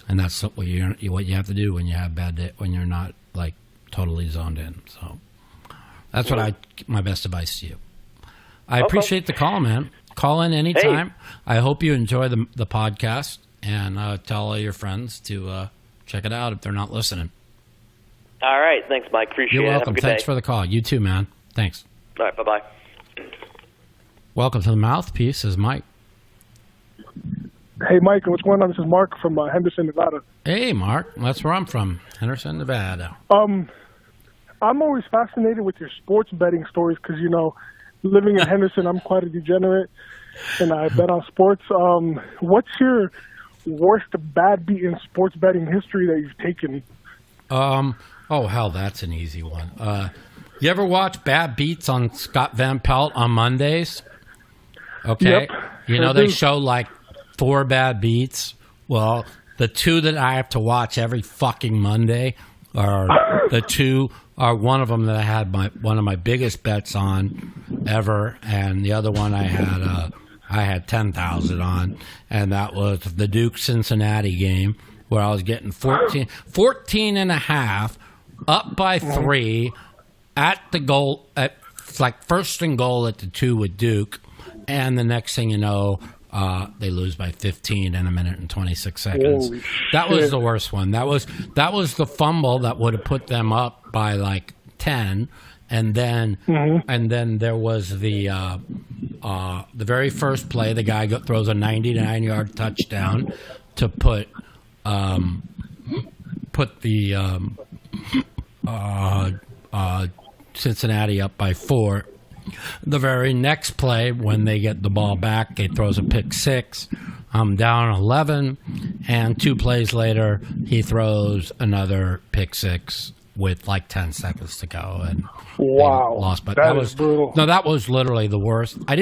And that's what you have to do when you have bad day, when you're not like totally zoned in. So that's what my best advice to you. I appreciate the call, man. Call in anytime. Hey. I hope you enjoy the podcast, and tell all your friends to check it out if they're not listening. All right. Thanks, Mike. Appreciate it. You're welcome. Have a good Thanks day. for the call. You too, man. Thanks. All right. Bye-bye. Welcome to the Mouthpiece. This is Mike. Hey, Mike, what's going on? This is Mark from Henderson, Nevada. Hey, Mark. That's where I'm from, Henderson, Nevada. I'm always fascinated with your sports betting stories because, living in Henderson, I'm quite a degenerate, and I bet on sports. What's your worst bad beat in sports betting history that you've taken? Oh, hell, that's an easy one. You ever watch Bad Beats on Scott Van Pelt on Mondays? Okay. Yep, they show like 4 bad beats. Well, the 2 that I have to watch every fucking Monday are one of them that I had one of my biggest bets on ever, and the other one I had 10,000 on, and that was the Duke Cincinnati game where I was getting 14 and a half, up by 3 at the goal, at like first and goal at the 2 with Duke, and the next thing you know, they lose by 15 in a minute and 26 seconds. Holy that shit. was the worst one. That was the fumble that would have put them up by like 10, and then there was the very first play. The guy throws a 99-yard touchdown to put the Cincinnati up by 4. The very next play, when they get the ball back, he throws a pick 6. I'm down 11, and 2 plays later, he throws another pick 6 with like 10 seconds to go, and wow, lost. But that was brutal. No, that was literally the worst. I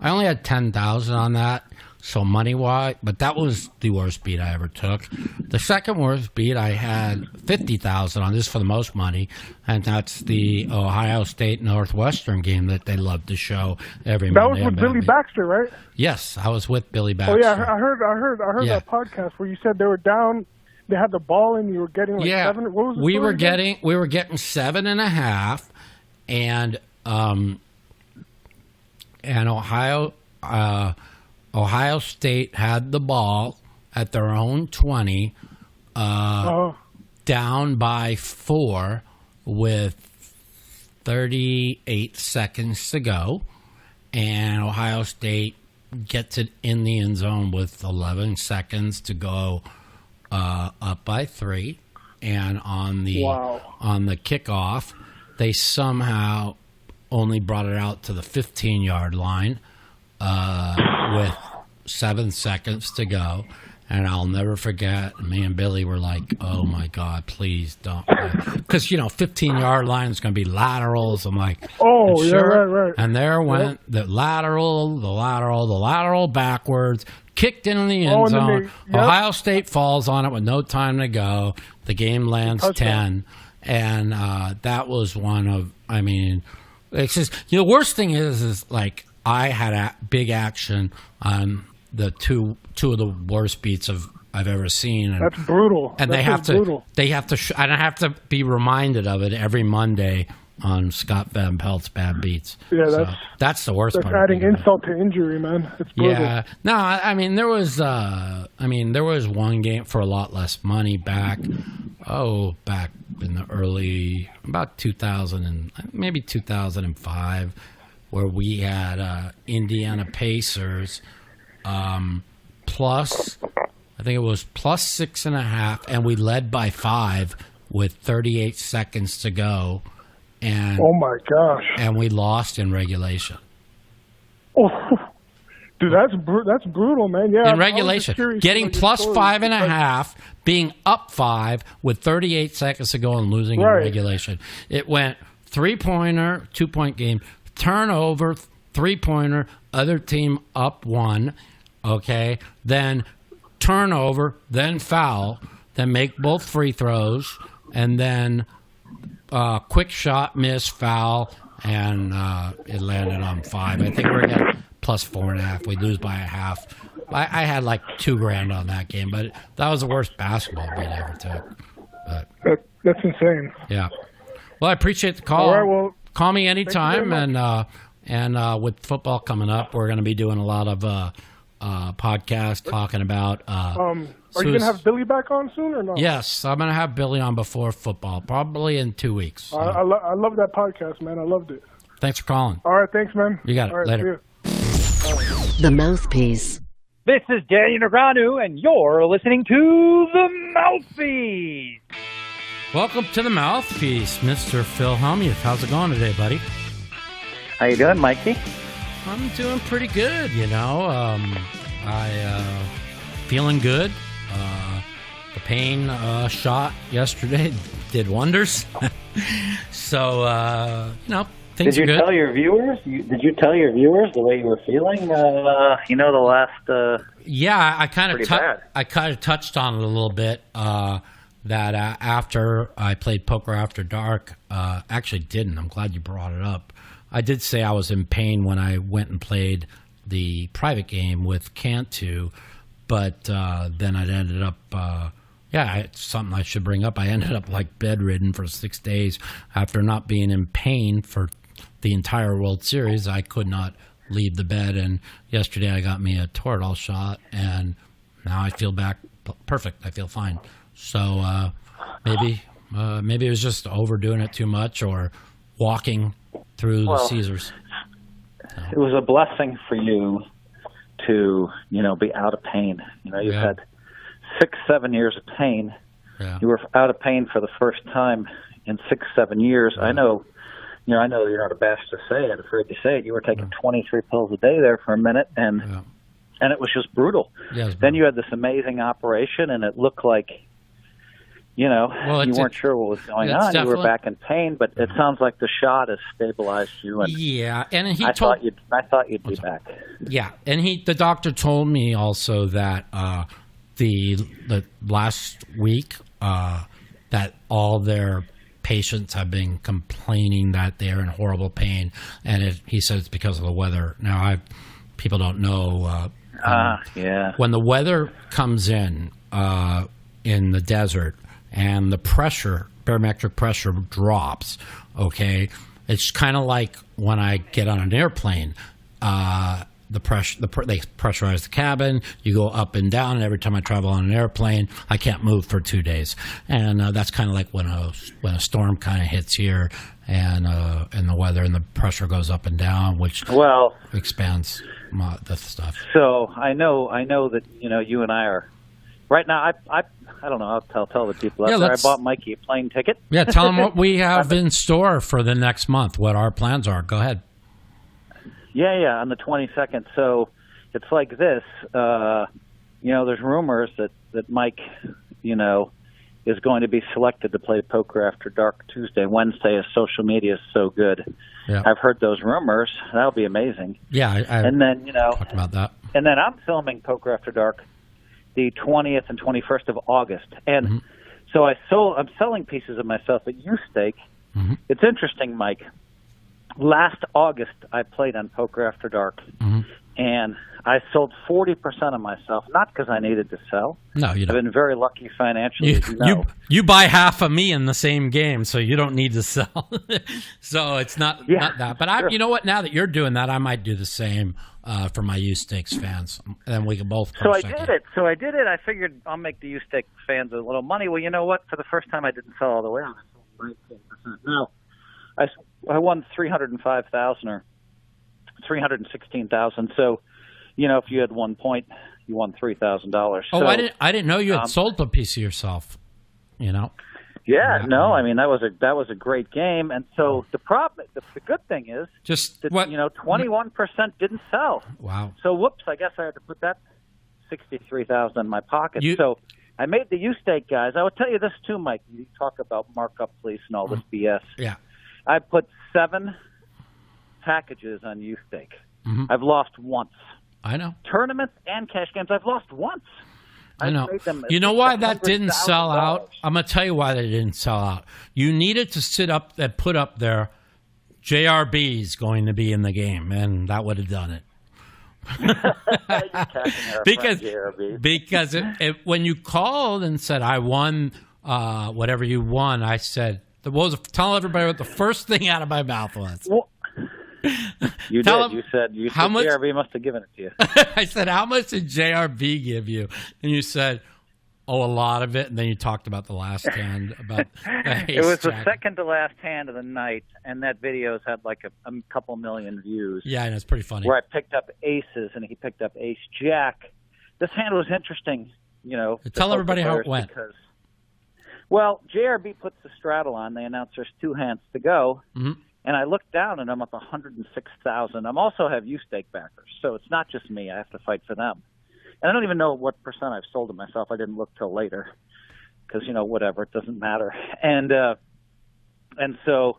only had 10,000 on that. So money-wise, but that was the worst beat I ever took. The second worst beat I had 50,000 on, this for the most money, and that's the Ohio State Northwestern game that they love to show every Monday. That was with Billy Baxter, right? Yes, I was with Billy Baxter. Oh yeah, I heard Yeah. that podcast where you said they were down they had the ball and you were getting like 7. What was the we story were again? we were getting 7.5, and Ohio State had the ball at their own 20, down by 4 with 38 seconds to go, and Ohio State gets it in the end zone with 11 seconds to go, up by 3, and on the kickoff, they somehow only brought it out to the 15-yard line with 7 seconds to go. And I'll never forget, me and Billy were like, oh, my God, please don't. Because, 15-yard line is going to be laterals. I'm like, right. And there went the lateral backwards, kicked in the end zone. Ohio State falls on it with no time to go. The game lands 10. And that was one of, it's just, the worst thing is like, I had a big action on the two of the worst beats I've ever seen. And, that's brutal. And I don't have to be reminded of it every Monday on Scott Van Pelt's Bad Beats. Yeah, that's the worst part. That's adding insult to injury, man. It's brutal. Yeah. No, there was one game for a lot less money back in the early, about 2000 and maybe 2005, where we had Indiana Pacers plus, I think it was plus 6.5, and we led by 5 with 38 seconds to go. And oh my gosh! And we lost in regulation. Oh, dude, that's brutal, man. Yeah, in regulation, getting plus 5.5, being up 5 with 38 seconds to go and losing in regulation. It went 3-pointer, 2-point game, turnover, 3-pointer, other team up 1. Okay, then turnover, then foul, then make both free throws, and then quick shot, miss, foul, and it landed on 5. I think we're at plus 4.5. We lose by a half. I had like $2,000 on that game, but that was the worst basketball beat I ever took. But that's insane. Yeah. Well, I appreciate the call. All right, well, call me anytime, and with football coming up, we're going to be doing a lot of podcast talking about. Are you going to have Billy back on soon or no? Yes, I'm going to have Billy on before football, probably in 2 weeks. So. I love that podcast, man. I loved it. Thanks for calling. All right, thanks, man. You got it. All right, later. The Mouthpiece. This is Daniel Negreanu, and you're listening to The Mouthpiece. Welcome to The Mouthpiece, Mr. Phil Hellmuth. How's it going today, buddy? How you doing, Mikey? I'm doing pretty good, feeling good. The pain shot yesterday did wonders. So, things are good. Did you tell your viewers? Did you tell your viewers the way you were feeling? The last. Yeah, I kind of touched on it a little bit. That after I played Poker After Dark, actually didn't. I'm glad you brought it up. I did say I was in pain when I went and played the private game with Cantu, but then I ended up, it's something I should bring up. I ended up like bedridden for 6 days after not being in pain for the entire World Series. I could not leave the bed, and yesterday I got me a Toradol shot, and now I feel back perfect. I feel fine. So maybe it was just overdoing it too much or walking through the Caesars. It was a blessing for you to, be out of pain. You've had 6-7 years of pain. Yeah. You were out of pain for the first time in 6-7 years. I know you're not abashed to say it, afraid to say it. You were taking 23 pills a day there for a minute, and it was just brutal. Yeah, then you had this amazing operation, and it looked like, you weren't sure what was going on. You were back in pain, but it sounds like the shot has stabilized you. And and I thought you'd be back. Yeah, and the doctor told me also that the last week that all their patients have been complaining that they're in horrible pain, and he said it's because of the weather. Now, people don't know. When the weather comes in, in the desert and the pressure, barometric pressure drops, okay, it's kind of like when I get on an airplane. They pressurize the cabin. You go up and down, and every time I travel on an airplane, I can't move for 2 days. And that's kind of like when a storm kind of hits here, and the weather and the pressure goes up and down, which expands the stuff. So I know that you and I are right now. I don't know. I'll tell the people out there. I bought Mikey a plane ticket. Yeah, tell them what we have in store for the next month. What our plans are. Go ahead. Yeah, on the 22nd. So it's like this. There's rumors that Mike, is going to be selected to play Poker After Dark Tuesday, Wednesday, as social media is so good. Yeah. I've heard those rumors. That'll be amazing. Yeah, and then talked about that. And then I'm filming Poker After Dark the 20th and 21st of August, and so I'm selling pieces of myself at U-Stake. Mm-hmm. It's interesting, Mike. Last August, I played on Poker After Dark, and I sold 40% of myself, not because I needed to sell. No, you don't. I've been very lucky financially. You buy half of me in the same game, so you don't need to sell. So it's not that. But sure. You know what? Now that you're doing that, I might do the same for my U-Stakes fans, and then we can both. So I did it. I figured I'll make the U-Stakes fans a little money. Well, you know what? For the first time, I didn't sell all the way. I sold 19%. Now, I won $305,000 or $316,000. So, if you had 1 point, you won $3,000. Oh, so, I didn't know you had sold a piece of yourself. Yeah, no, I mean that was a great game, and so the good thing is just that, what 21% didn't sell. Wow. So whoops, I guess I had to put that $63,000 in my pocket. So I made the U-Stake guys. I would tell you this too, Mike. You talk about markup police and all this BS. Yeah. I put 7 packages on U-Stake. Mm-hmm. I've lost once. I know. Tournaments and cash games, I've lost once. I know. You know why that didn't sell out? I'm going to tell you why they didn't sell out. You needed to sit up and put up there, JRB's going to be in the game, and that would have done it. because when you called and said, I won whatever you won, I said, tell everybody what the first thing out of my mouth was. Well, you did. You said how much, JRB must have given it to you. I said, how much did JRB give you? And you said, a lot of it. And then you talked about the last hand. About it was the second to last hand of the night, and that video's had like a couple million views. Yeah, and it's pretty funny. Where I picked up aces, and he picked up ace-jack. This hand was interesting, Tell everybody how it went. Well, JRB puts the straddle on. They announce there's 2 hands to go. Mm-hmm. And I looked down, and I'm up 106,000. I also have U-Stake backers, so it's not just me. I have to fight for them. And I don't even know what percent I've sold to myself. I didn't look till later because, whatever, it doesn't matter. And so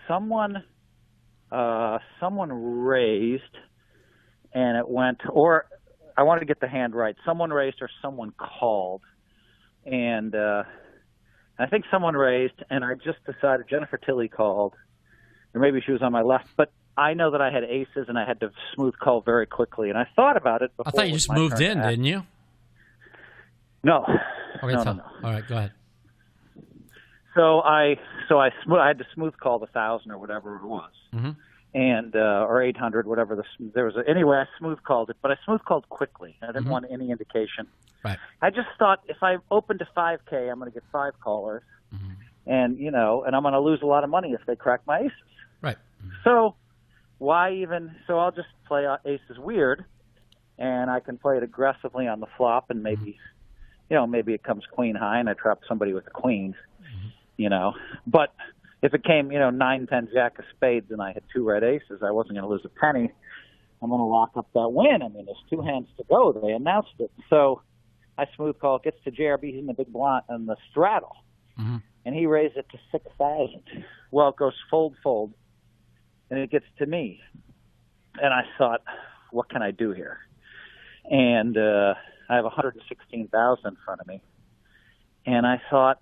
someone raised, and it went, or I wanted to get the hand right. Someone raised or someone called, and I think someone raised, and I just decided Jennifer Tilley called, or maybe she was on my left, but I know that I had aces, and I had to smooth call very quickly, and I thought about it before. I thought you just moved in, didn't you? No. Okay, no. All right, go ahead. So I had to smooth call the 1,000 or whatever it was, and or 800, whatever anyway, I smooth called it, but I smooth called quickly. I didn't want any indication. Right. I just thought if I open to 5K, I'm going to get 5 callers, and and I'm going to lose a lot of money if they crack my aces. Right. So why even? So I'll just play aces weird, and I can play it aggressively on the flop, and maybe, maybe it comes queen high, and I trap somebody with a queen, But if it came, 9, 10, jack of spades, and I had 2 red aces, I wasn't going to lose a penny. I'm going to lock up that win. I mean, there's 2 hands to go. They announced it, so I smooth call. It gets to JRB. He's in the big blind and the straddle, and he raised it to 6,000. Well, it goes fold, and it gets to me, and I thought, what can I do here? And I have 116,000 in front of me, and I thought,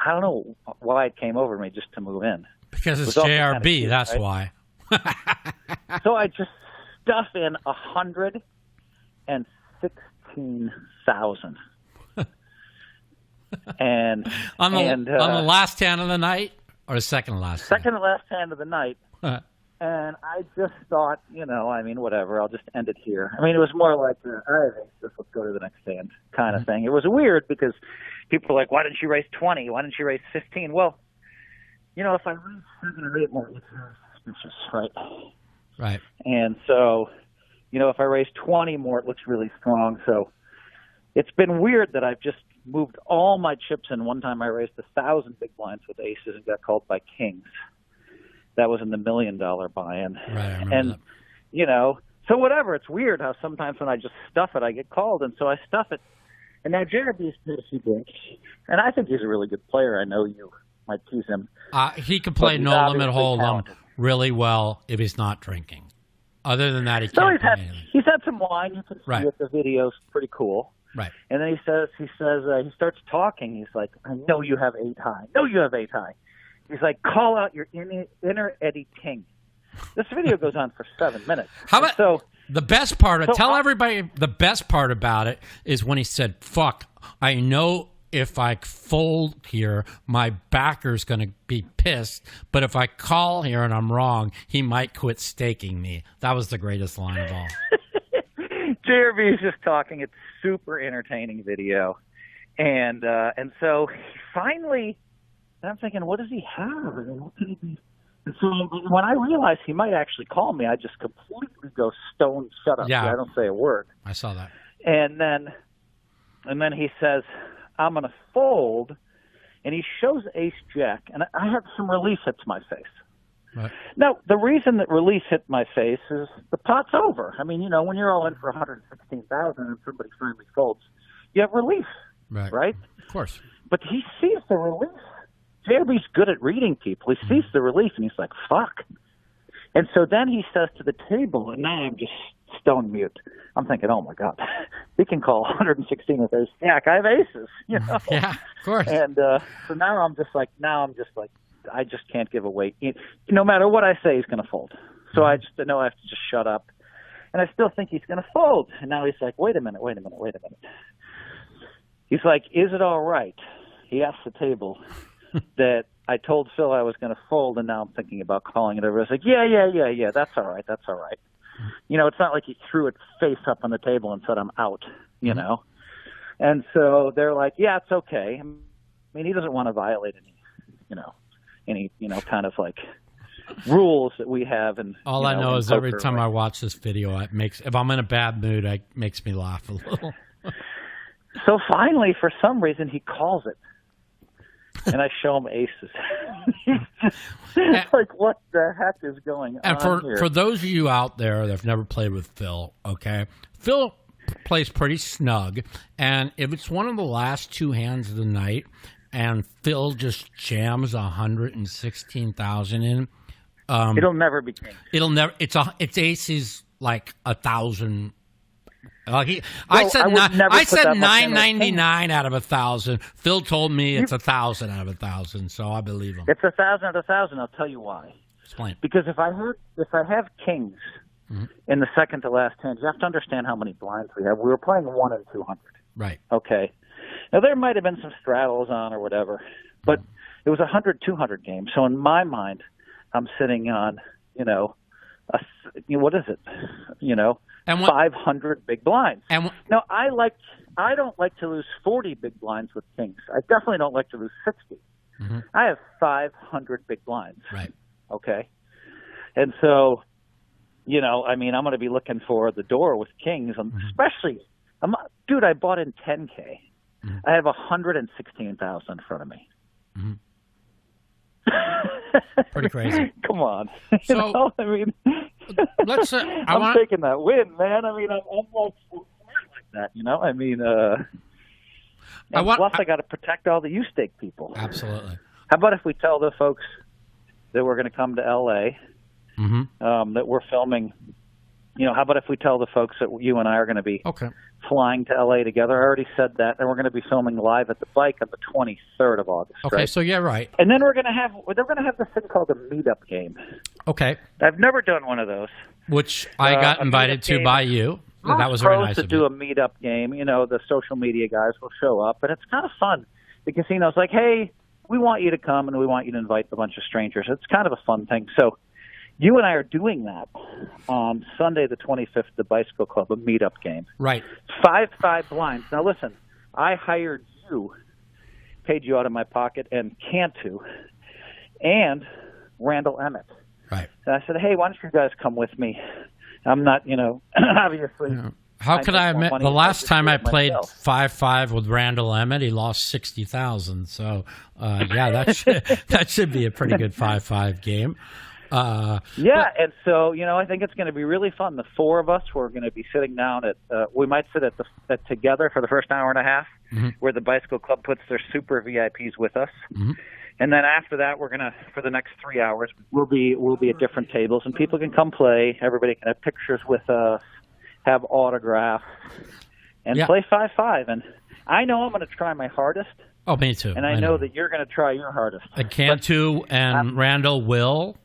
I don't know why it came over me just to move in. Because it's JRB, kind of that's right? Why. So I just stuff in 116 15,000. And on the last hand of the night or second to last? Second to last hand of the night. And I just thought, whatever, I'll just end it here. I mean, it was more like, let's go to the next hand kind of thing. It was weird because people were like, why didn't you raise 20? Why didn't you raise 15? Well, if I raise 7 or 8 more, it's suspicious, right? Right. And so, if I raise 20 more, it looks really strong. So it's been weird that I've just moved all my chips in. One time I raised 1,000 big blinds with aces and got called by kings. That was in the $1 million buy-in. Right, I remember and, that. So whatever. It's weird how sometimes when I just stuff it, I get called. And so I stuff it. And now Jeremy's paid a few drinks. And I think he's a really good player. I know you might tease him. He could play no limit hold'em really well if he's not drinking. Other than that, he can't play anything. He's had some wine. You can see it. The video's pretty cool. Right. And then he starts talking. He's like, I know you have 8 high. No, you have 8 high. He's like, call out your inner Eddie King. This video goes on for 7 minutes. How about the best part? Tell everybody the best part about it is when he said, fuck, I know if I fold here, my backer's going to be pissed. But if I call here and I'm wrong, he might quit staking me. That was the greatest line of all. Jeremy is just talking. It's super entertaining video. And so finally, I'm thinking, what does he have? What could he be? And so when I realized he might actually call me, I just completely go stone shut up. Yeah. I don't say a word. I saw that. And then he says, I'm going to fold, and he shows ace-jack, and I have some release hits my face. Right. Now, the reason that release hit my face is the pot's over. I mean, when you're all in for 116,000 and somebody finally folds, you have release, right? Of course. But he sees the release. Jeremy's good at reading people. He sees the release, and he's like, fuck. And so then he says to the table, and now I'm just stone mute. I'm thinking, oh, my God, he can call 116 with ace jack. I have aces, Yeah, of course. And so now I'm just like, I just can't give away. No matter what I say, he's going to fold. So I just know I have to just shut up. And I still think he's going to fold. And now he's like, wait a minute. He's like, is it all right? He asked the table that I told Phil I was going to fold, and now I'm thinking about calling it over. I was like, yeah, that's all right. It's not like he threw it face up on the table and said I'm out, know. And so they're like, yeah, it's okay. I mean, he doesn't want to violate any kind of like rules that we have. And all I know is every time I watch this video, if I'm in a bad mood, it makes me laugh a little. So finally, for some reason, he calls it. And I show him aces. It's like, what the heck is going on here? And for those of you out there that have never played with Phil, okay, Phil plays pretty snug. And if it's one of the last 2 hands of the night and Phil just jams 116,000 in, it'll never be king. It's aces like 1,000. I said 999 out of 1,000. Phil told me it's 1,000 out of 1,000, so I believe him. It's 1,000 out of 1,000. I'll tell you why. Explain. Because if I have kings in the second to last hand, you have to understand how many blinds we have. We were playing 1 in 200. Right. Okay. Now there might have been some straddles on or whatever, but it was a 100-200 game. So in my mind, I'm sitting on what is it? And 500 big blinds. And now I don't like to lose 40 big blinds with kings. I definitely don't like to lose 60. Mm-hmm. I have 500 big blinds. Right. Okay. And so, I'm going to be looking for the door with kings, especially, I bought in 10K. Mm-hmm. I have 116,000 in front of me. Mm-hmm. Pretty crazy. Come on. So, let's. I'm taking that win, man. I mean, I'm almost like that, I mean, plus I got to protect all the U-Stake people. Absolutely. How about if we tell the folks that we're going to come to L.A., that we're filming, how about if we tell the folks that you and I are going to be flying to L.A. together? I already said that, and we're going to be filming live at the bike on the 23rd of August. Okay, right? So yeah, right. And then they're going to have this thing called a meetup game. Okay. I've never done one of those. Which I got invited to by you. that was very nice to of do you. a meetup game. The social media guys will show up, and it's kind of fun. The casino's like, hey, we want you to come, and we want you to invite a bunch of strangers. It's kind of a fun thing. So you and I are doing that on Sunday the 25th, the Bicycle Club, a meetup game. Right. 5 blinds. Now, listen, I hired you, paid you out of my pocket, and Cantu, and Randall Emmett. Right. And I said, hey, why don't you guys come with me? I'm not, obviously. Yeah. How could I admit? The last time I played 5-5 with Randall Emmett, he lost $60,000. So, that should be a pretty good 5-5 game. And so I think it's going to be really fun. The four of us, we're going to be sitting down we might sit at together for the first hour and a half, where the Bicycle Club puts their super VIPs with us. And then after that, we're gonna, for the next 3 hours, we'll be at different tables, and people can come play. Everybody can have pictures with us, have autographs, and play 5-5. And I know I'm going to try my hardest. Oh, me too. And I know that you're going to try your hardest. Cantu and Randall will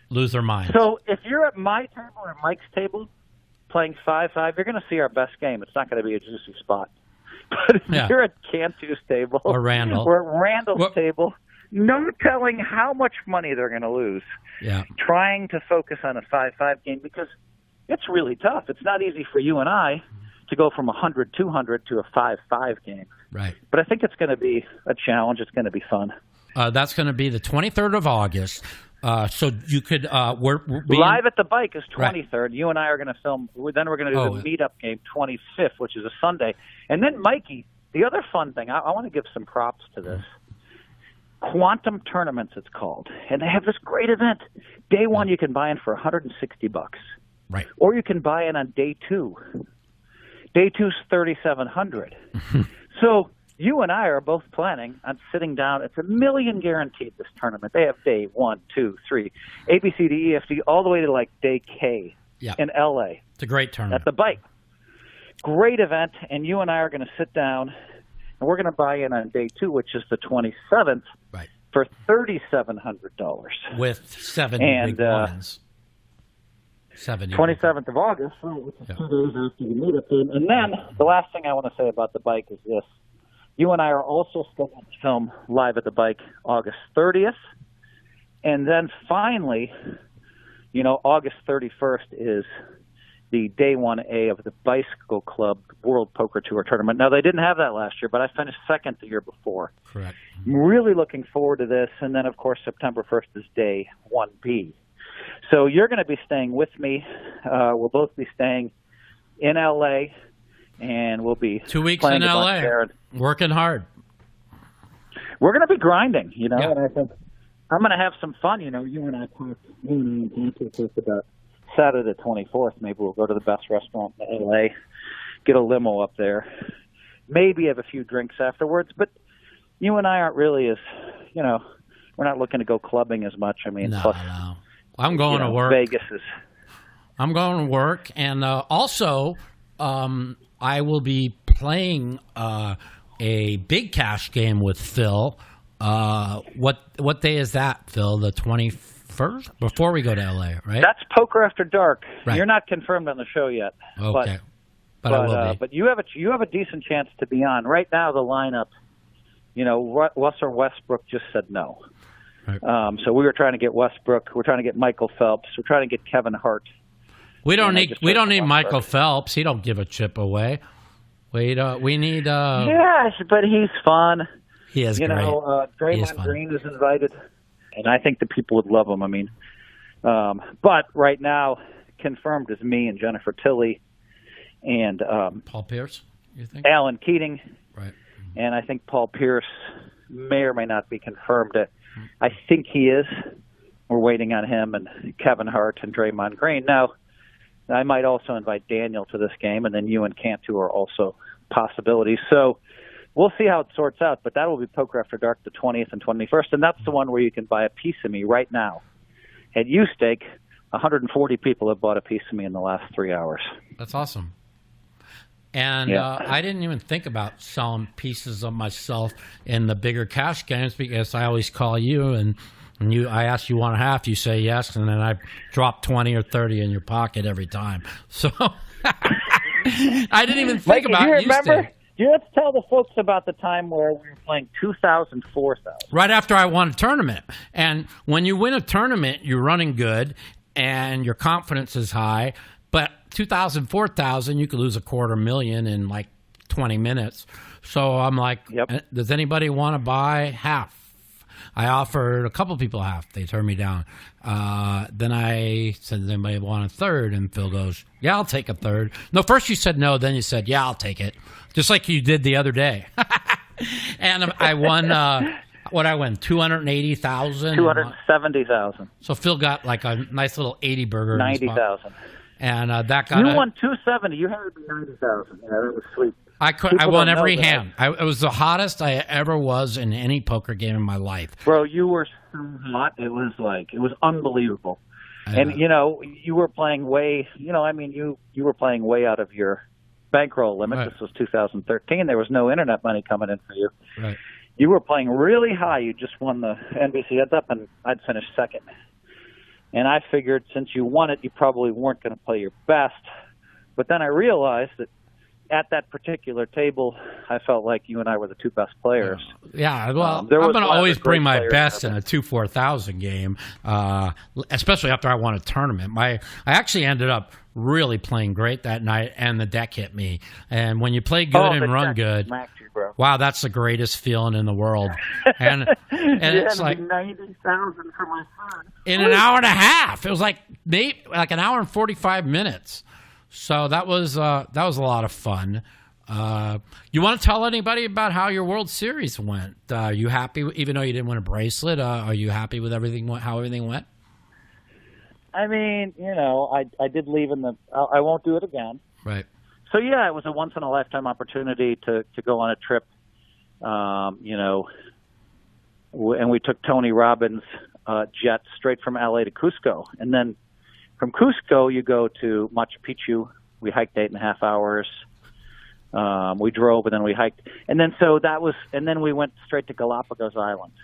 lose their minds. So if you're at my table or Mike's table playing 5-5, you're going to see our best game. It's not going to be a juicy spot. But if you're at Cantu's table or Randall or at Randall's table, no telling how much money they're going to lose trying to focus on a 5-5 game, because it's really tough. It's not easy for you and I to go from 100-200 to a 5-5 game. Right. But I think it's going to be a challenge. It's going to be fun. That's going to be the 23rd of August. So you could we're Live at the Bike is 23rd. Right. You and I are going to film. Then we're going to do the meetup game 25th, which is a Sunday. And then, Mikey, the other fun thing, I want to give some props to this. Quantum Tournaments, it's called. And they have this great event. Day one, you can buy in for $160. Right. Or you can buy in on day two. Day two's $3,700. So you and I are both planning on sitting down. It's $1 million guaranteed, this tournament. They have day 1, 2, 3, A, B, C, D, E, F, G, all the way to like day K in L.A. It's a great tournament. At the Bike. Great event, and you and I are going to sit down, and we're going to buy in on day 2, which is the 27th, for $3,700. With 7 big ones. 27th of August, which is 2 days after the meetup. And then the last thing I want to say about the Bike is this. You and I are also scheduled to film Live at the Bike August 30th. And then finally, August 31st is the day 1A of the Bicycle Club World Poker Tour Tournament. Now, they didn't have that last year, but I finished second the year before. Correct. I'm really looking forward to this. And then, of course, September 1st is day 1B. So you're going to be staying with me. We'll both be staying in L.A., and we'll be 2 weeks in L.A., working hard. We're going to be grinding, and I think I'm going to have some fun. You and I talked about Saturday the 24th. Maybe we'll go to the best restaurant in L.A., get a limo up there, maybe have a few drinks afterwards. But you and I aren't really we're not looking to go clubbing as much. I mean, no. I'm going to work. Vegas is. I'm going to work, and also I will be playing a big cash game with Phil. What day is that, Phil? The 21st? Before we go to LA, right? That's Poker After Dark. Right. You're not confirmed on the show yet. Okay, but I will be. But you have a decent chance to be on. Right now, the lineup. Russell Westbrook just said no. Right. So we were trying to get Westbrook. We're trying to get Michael Phelps. We're trying to get Kevin Hart. We don't need Michael Phelps. He don't give a chip away. We need. Yes, but he's fun. He is great. Draymond Green is invited, and I think the people would love him. I mean, but right now confirmed is me and Jennifer Tilley, and Paul Pierce. You think? Alan Keating, right? And I think Paul Pierce may or may not be confirmed. I think he is. We're waiting on him and Kevin Hart and Draymond Green. Now, I might also invite Daniel to this game, and then you and Cantu are also possibilities. So we'll see how it sorts out, but that will be Poker After Dark the 20th and 21st, and that's the one where you can buy a piece of me right now. At U-Stake, 140 people have bought a piece of me in the last 3 hours. That's awesome. And I didn't even think about selling pieces of myself in the bigger cash games because I always call you and I ask you 1.5, you say yes, and then I drop 20 or 30 in your pocket every time. So I didn't even think about do you Houston. remember? You have to tell the folks about the time where we were playing 2,000, 4,000. Right after I won a tournament. And when you win a tournament, you're running good and your confidence is high. But 2,000, 4,000, you could lose $250,000 in like 20 minutes. So I'm like, does anybody want to buy half? I offered a couple people half. They turned me down. Then I said, does anybody want a third? And Phil goes, yeah, I'll take a third. No, first you said no. Then you said, yeah, I'll take it. Just like you did the other day. And I won, what I won, 280,000? 270,000. So Phil got like a nice little 80 burger. 90,000. And that got You won 270. You had to be 90,000. Yeah, that was sweet. I won every hand. It was the hottest I ever was in any poker game in my life. Bro, you were so hot. It was unbelievable. And, you were playing way, you were playing way out of your bankroll limit. Right. This was 2013. There was no internet money coming in for you. Right. You were playing really high. You just won the NBC Heads Up, and I'd finished second. And I figured since you won it, you probably weren't going to play your best. But then I realized that at that particular table, I felt like you and I were the two best players. Yeah, well, I'm going to always bring my best in a 2-4,000 game, especially after I won a tournament. I actually ended up really playing great that night, and the deck hit me. And when you play good and run good, wow, that's the greatest feeling in the world. And it's like 90,000 for my son in an hour and a half. It was like an hour and 45 minutes. So that was a lot of fun. You want to tell anybody about how your World Series went? Are you happy, even though you didn't win a bracelet? Are you happy with everything? How everything went? I mean, I did leave I won't do it again. Right. So yeah, it was a once in a lifetime opportunity to go on a trip. And we took Tony Robbins' jet straight from LA to Cusco, and then from Cusco, you go to Machu Picchu. We hiked 8.5 hours. We drove, and then we hiked. And then we went straight to Galapagos Islands.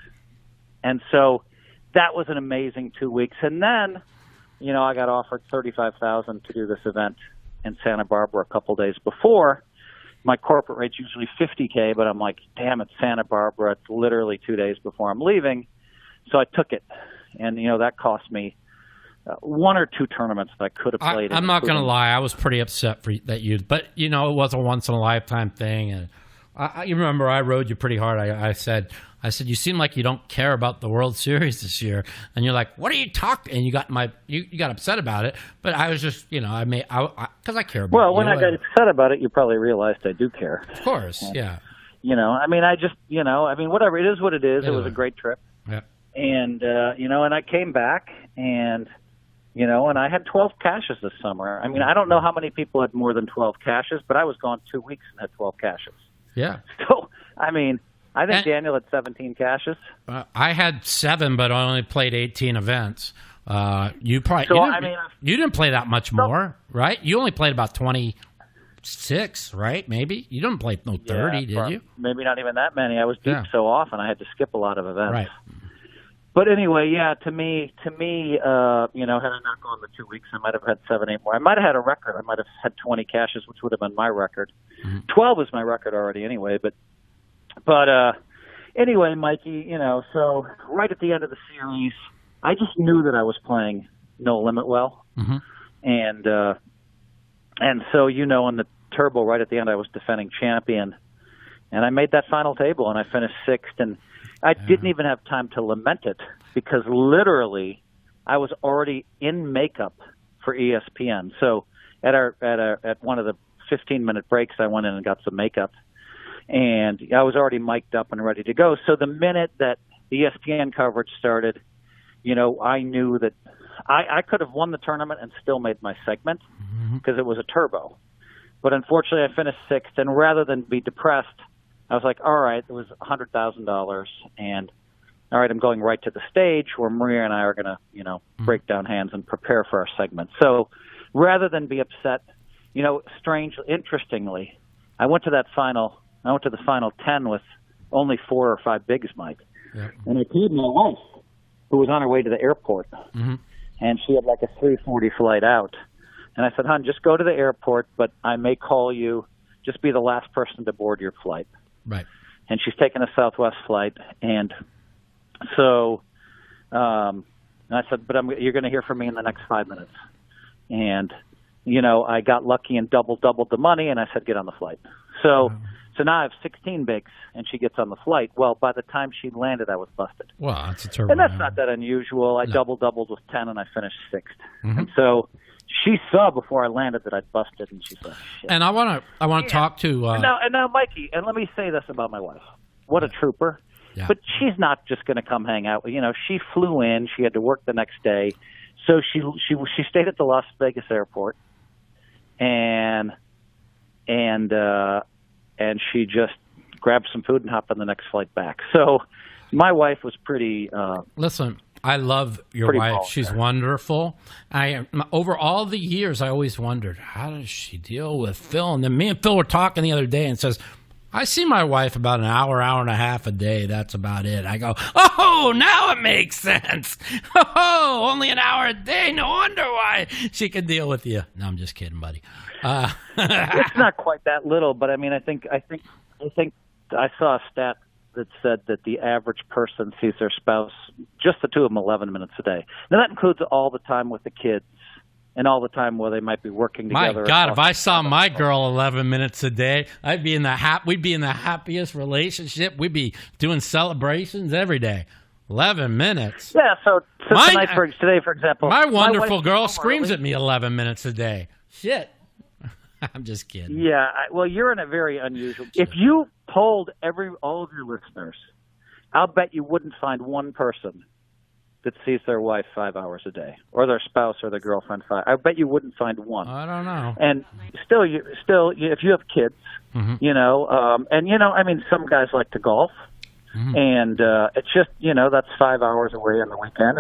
And so that was an amazing 2 weeks. And then, I got offered $35,000 to do this event in Santa Barbara a couple days before. My corporate rate's usually $50K, but I'm like, damn, it's Santa Barbara. It's literally 2 days before I'm leaving. So I took it. And, that cost me one or two tournaments that I could have played. I'm not going to lie. I was pretty upset but it was a once in a lifetime thing. And you remember I rode you pretty hard. I said, you seem like you don't care about the World Series this year. And you're like, what are you talking? And you got upset about it. But I was just, because I care about it. Well, when I got upset about it, you probably realized I do care. Of course. Yeah. Whatever. It is what it is. It was a great trip. Yeah. And, and I came back and I had 12 caches this summer. I mean, I don't know how many people had more than 12 caches, but I was gone 2 weeks and had 12 caches. Yeah. So, I think Daniel had 17 caches. I had 7, but I only played 18 events. You didn't play that much more, right? You only played about 26, right? Maybe you didn't play 30, did you? Maybe not even that many. I was deep so often I had to skip a lot of events. Right. But anyway, yeah, to me, had I not gone the 2 weeks, I might have had 7, 8 more. I might have had a record. I might have had 20 caches, which would have been my record. Mm-hmm. 12 is my record already anyway. But anyway, Mikey, so right at the end of the series, I just knew that I was playing No Limit well. Mm-hmm. And so, in the Turbo right at the end, I was defending champion. And I made that final table, and I finished 6th. And I didn't even have time to lament it because literally I was already in makeup for ESPN. So at one of the 15-minute breaks, I went in and got some makeup, and I was already mic'd up and ready to go. So the minute that the ESPN coverage started, I knew that I could have won the tournament and still made my segment because it was a turbo. But unfortunately, I finished 6th, and rather than be depressed, I was like, all right, it was $100,000, and all right, I'm going right to the stage where Maria and I are going to, break down hands and prepare for our segment. So rather than be upset, interestingly, I went to the final 10 with only 4 or 5 bigs, Mike. Yeah. And I paid my wife, who was on her way to the airport, and she had like a 3:40 flight out. And I said, hon, just go to the airport, but I may call you. Just be the last person to board your flight. Right. And she's taking a Southwest flight. And so and I said, but you're going to hear from me in the next 5 minutes. And, I got lucky and doubled the money, and I said, get on the flight. So now I have 16 bigs, and she gets on the flight. Well, by the time she landed, I was busted. Well, that's a terrible. And that's not that unusual. I doubled with 10, and I finished 6th. And so she saw before I landed that I'd busted, and she said, shit. And I want to talk to. And now, Mikey, and let me say this about my wife. What a trooper. Yeah. But she's not just going to come hang out. She flew in. She had to work the next day. So she stayed at the Las Vegas airport, and she just grabbed some food and hopped on the next flight back. So my wife was pretty. Listen, I love your wife. Bold. She's wonderful. Over all the years, I always wondered, how does she deal with Phil? And then me and Phil were talking the other day, and says, I see my wife about an hour and a half a day. That's about it. I go, oh, now it makes sense. Oh, only an hour a day. No wonder why she can deal with you. No, I'm just kidding, buddy. It's not quite that little, but I mean, I think I saw a stat that said that the average person sees their spouse, just the two of them, 11 minutes a day. Now that includes all the time with the kids. And all the time where they might be working together. My God, if I saw my girl 11 minutes a day, we'd be in the happiest relationship. We'd be doing celebrations every day. 11 minutes. Yeah, so today, for example. My wonderful girl screams at me 11 minutes a day. Shit. I'm just kidding. Yeah, well, you're in a very unusual. If you polled all of your listeners, I'll bet you wouldn't find one person that sees their wife 5 hours a day, or their spouse or their girlfriend 5. I bet you wouldn't find one. I don't know. And still, if you have kids, I mean, some guys like to golf, and it's just, that's 5 hours away on the weekend,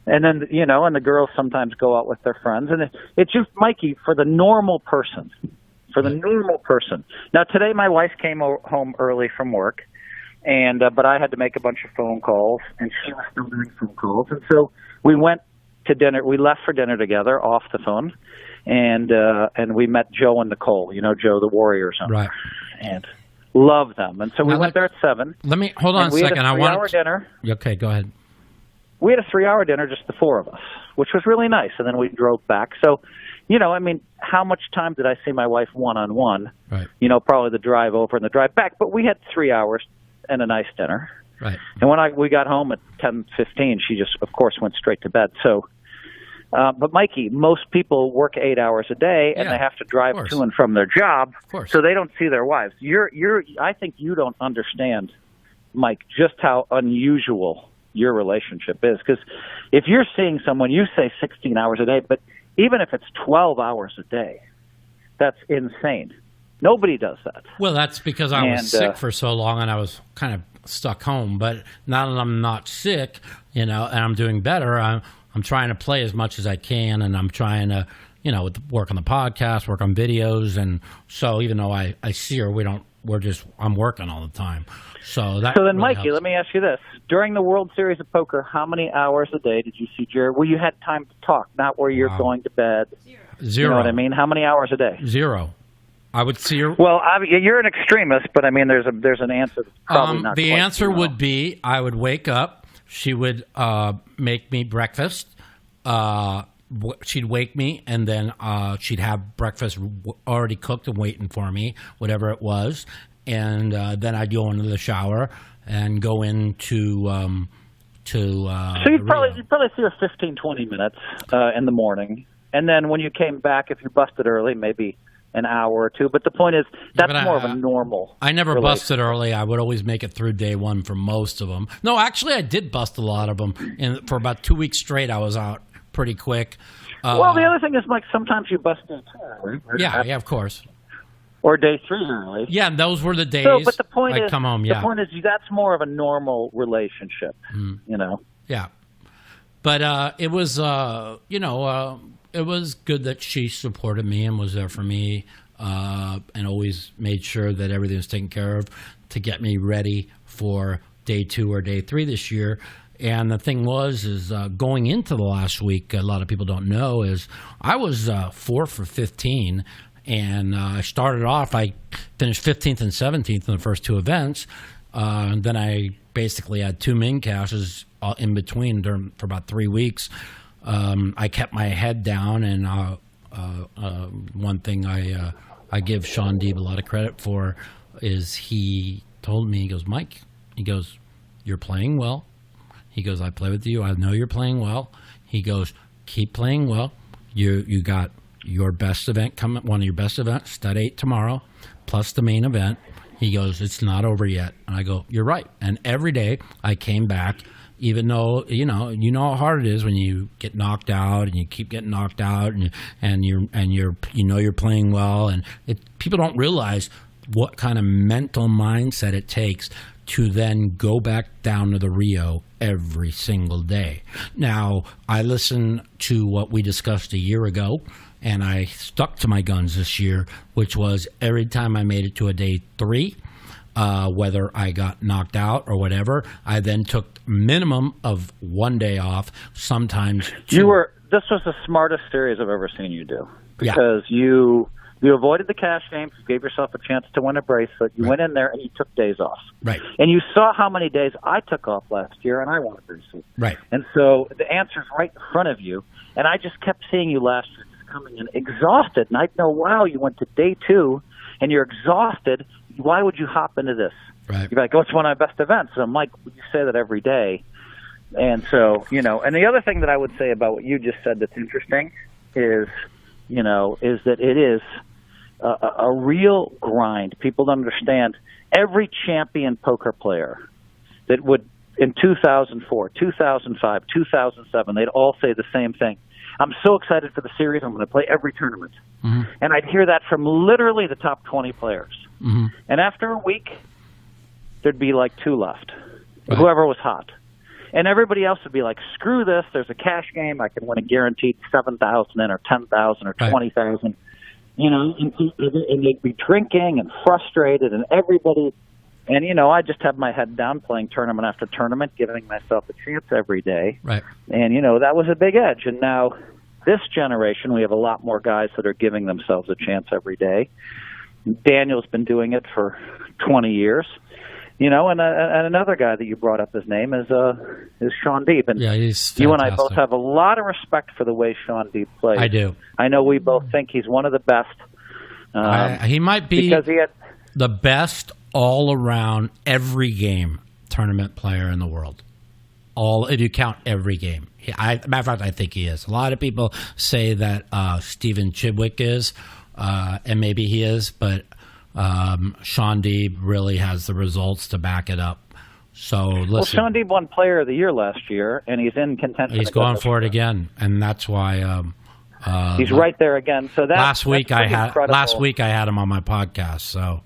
and then and the girls sometimes go out with their friends, and it's just, Mikey, for the normal person. Now today, my wife came home early from work. But I had to make a bunch of phone calls, and she was still doing phone calls. And so we went to dinner. We left for dinner together off the phone, and we met Joe and Nicole. Joe the Warriors, right? And love them. And so we went there at 7. Let me hold on a second. I want a 3-hour dinner. Okay, go ahead. We had a 3-hour dinner, just the 4 of us, which was really nice. And then we drove back. So, I mean, how much time did I see my wife one-on-one? Right. Probably the drive over and the drive back. But we had 3 hours. And a nice dinner. Right. And when we got home at 10:15, she just, of course, went straight to bed. So, but Mikey, most people work 8 hours a day, and they have to drive to and from their job, so they don't see their wives. I think you don't understand, Mike, just how unusual your relationship is. Because if you're seeing someone, you say 16 hours a day, but even if it's 12 hours a day, that's insane. Nobody does that. Well, that's because I was sick for so long, and I was kind of stuck home. But now that I'm not sick, and I'm doing better, I'm trying to play as much as I can, and I'm trying to, work on the podcast, work on videos, and so even though I see her, I'm working all the time. So then, really Mikey, helps. Let me ask you this: during the World Series of Poker, how many hours a day did you see Jerry? Where you had time to talk, not where you're going to bed. Zero. You know what I mean? How many hours a day? 0. I would see her. Well, you're an extremist, but I mean, there's an answer. That's probably not. The answer would be I would wake up. She would make me breakfast. She'd wake me, and then she'd have breakfast already cooked and waiting for me, whatever it was. And then I'd go into the shower and go into. So you'd probably see her 15, 20 minutes in the morning, and then when you came back, if you busted early, maybe an hour or two. But the point is, that's more of a normal. I never busted early. I would always make it through day one for most of them. No, actually, I did bust a lot of them. And for about 2 weeks straight, I was out pretty quick. Well, the other thing is, Mike, sometimes you bust day 2 early. Yeah, of course. Or day 3 early. Yeah, those were the days but the point I'd is, come home. The point is, that's more of a normal relationship, Yeah. But it was, it was good that she supported me and was there for me and always made sure that everything was taken care of to get me ready for day 2 or day 3 this year. And the thing is going into the last week, a lot of people don't know, is I was 4 for 15, and I started off, I finished 15th and 17th in the first 2 events, and then I basically had 2 min cashes in between for about 3 weeks. I kept my head down, and one thing I give Sean Deeb a lot of credit for is he told me, he goes, Mike, he goes, you're playing well. He goes, I play with you. I know you're playing well. He goes, keep playing well. You got your best event coming, one of your best events, Stud 8 tomorrow, plus the main event. He goes, it's not over yet. And I go, you're right. And every day I came back, even though, you know how hard it is when you get knocked out and you keep getting knocked out and you're playing well. And people don't realize what kind of mental mindset it takes to then go back down to the Rio every single day. Now, I listened to what we discussed a year ago, and I stuck to my guns this year, which was every time I made it to a day 3, whether I got knocked out or whatever, I then took minimum of 1 day off, sometimes 2. This was the smartest series I've ever seen you do, because you avoided the cash games, you gave yourself a chance to win a bracelet, you went in there and you took days off. Right. And you saw how many days I took off last year and I won a bracelet. Right. And so the answer's right in front of you, and I just kept seeing you last year just coming in exhausted, and I'd know, wow, you went to day 2 and you're exhausted, why would you hop into this? Right. You're like, oh, it's one of my best events. And I'm like, you say that every day. And so, and the other thing that I would say about what you just said that's interesting is that it is a real grind. People don't understand. Every champion poker player that would, in 2004, 2005, 2007, they'd all say the same thing. I'm so excited for the series, I'm going to play every tournament. Mm-hmm. And I'd hear that from literally the top 20 players. Mm-hmm. And after a week, there'd be like 2 left, whoever was hot. And everybody else would be like, screw this, there's a cash game, I can win a guaranteed 7,000 or 10,000 or 20,000. And they'd be drinking and frustrated, and everybody, and I just have my head down playing tournament after tournament, giving myself a chance every day. Right. And that was a big edge. And now this generation, we have a lot more guys that are giving themselves a chance every day. Daniel's been doing it for 20 years. And another guy that you brought up, his name is Sean Deeb. And he's fantastic. You and I both have a lot of respect for the way Sean Deeb plays. I do. I know we both think he's one of the best. He might be because he had the best all-around, every game tournament player in the world. If you count every game. Matter of fact, I think he is. A lot of people say that Stephen Chidwick is, and maybe he is, but Sean Deeb really has the results to back it up. So listen. Well, Sean Deeb won Player of the Year last year, and he's in contention. He's going for it again, and that's why he's right there again. So last week I had him on my podcast. So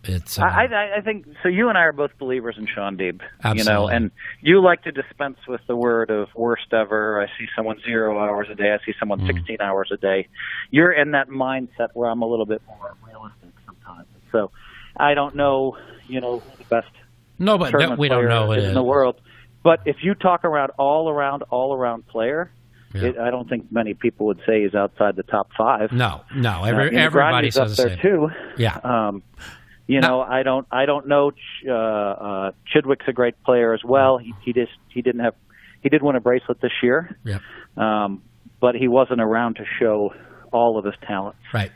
it's. I think so. You and I are both believers in Sean Deeb. Absolutely. And you like to dispense with the word of worst ever. I see someone 0 hours a day. I see someone 16 hours a day. You're in that mindset where I'm a little bit more realistic sometimes. So I don't know, who the best tournament we don't know in the world. But if you talk around all around player, I don't think many people would say he's outside the top 5. No. Everybody says up there too. Yeah. I don't know. Chidwick's a great player as well. He did win a bracelet this year. Yep. But he wasn't around to show all of his talents. Right.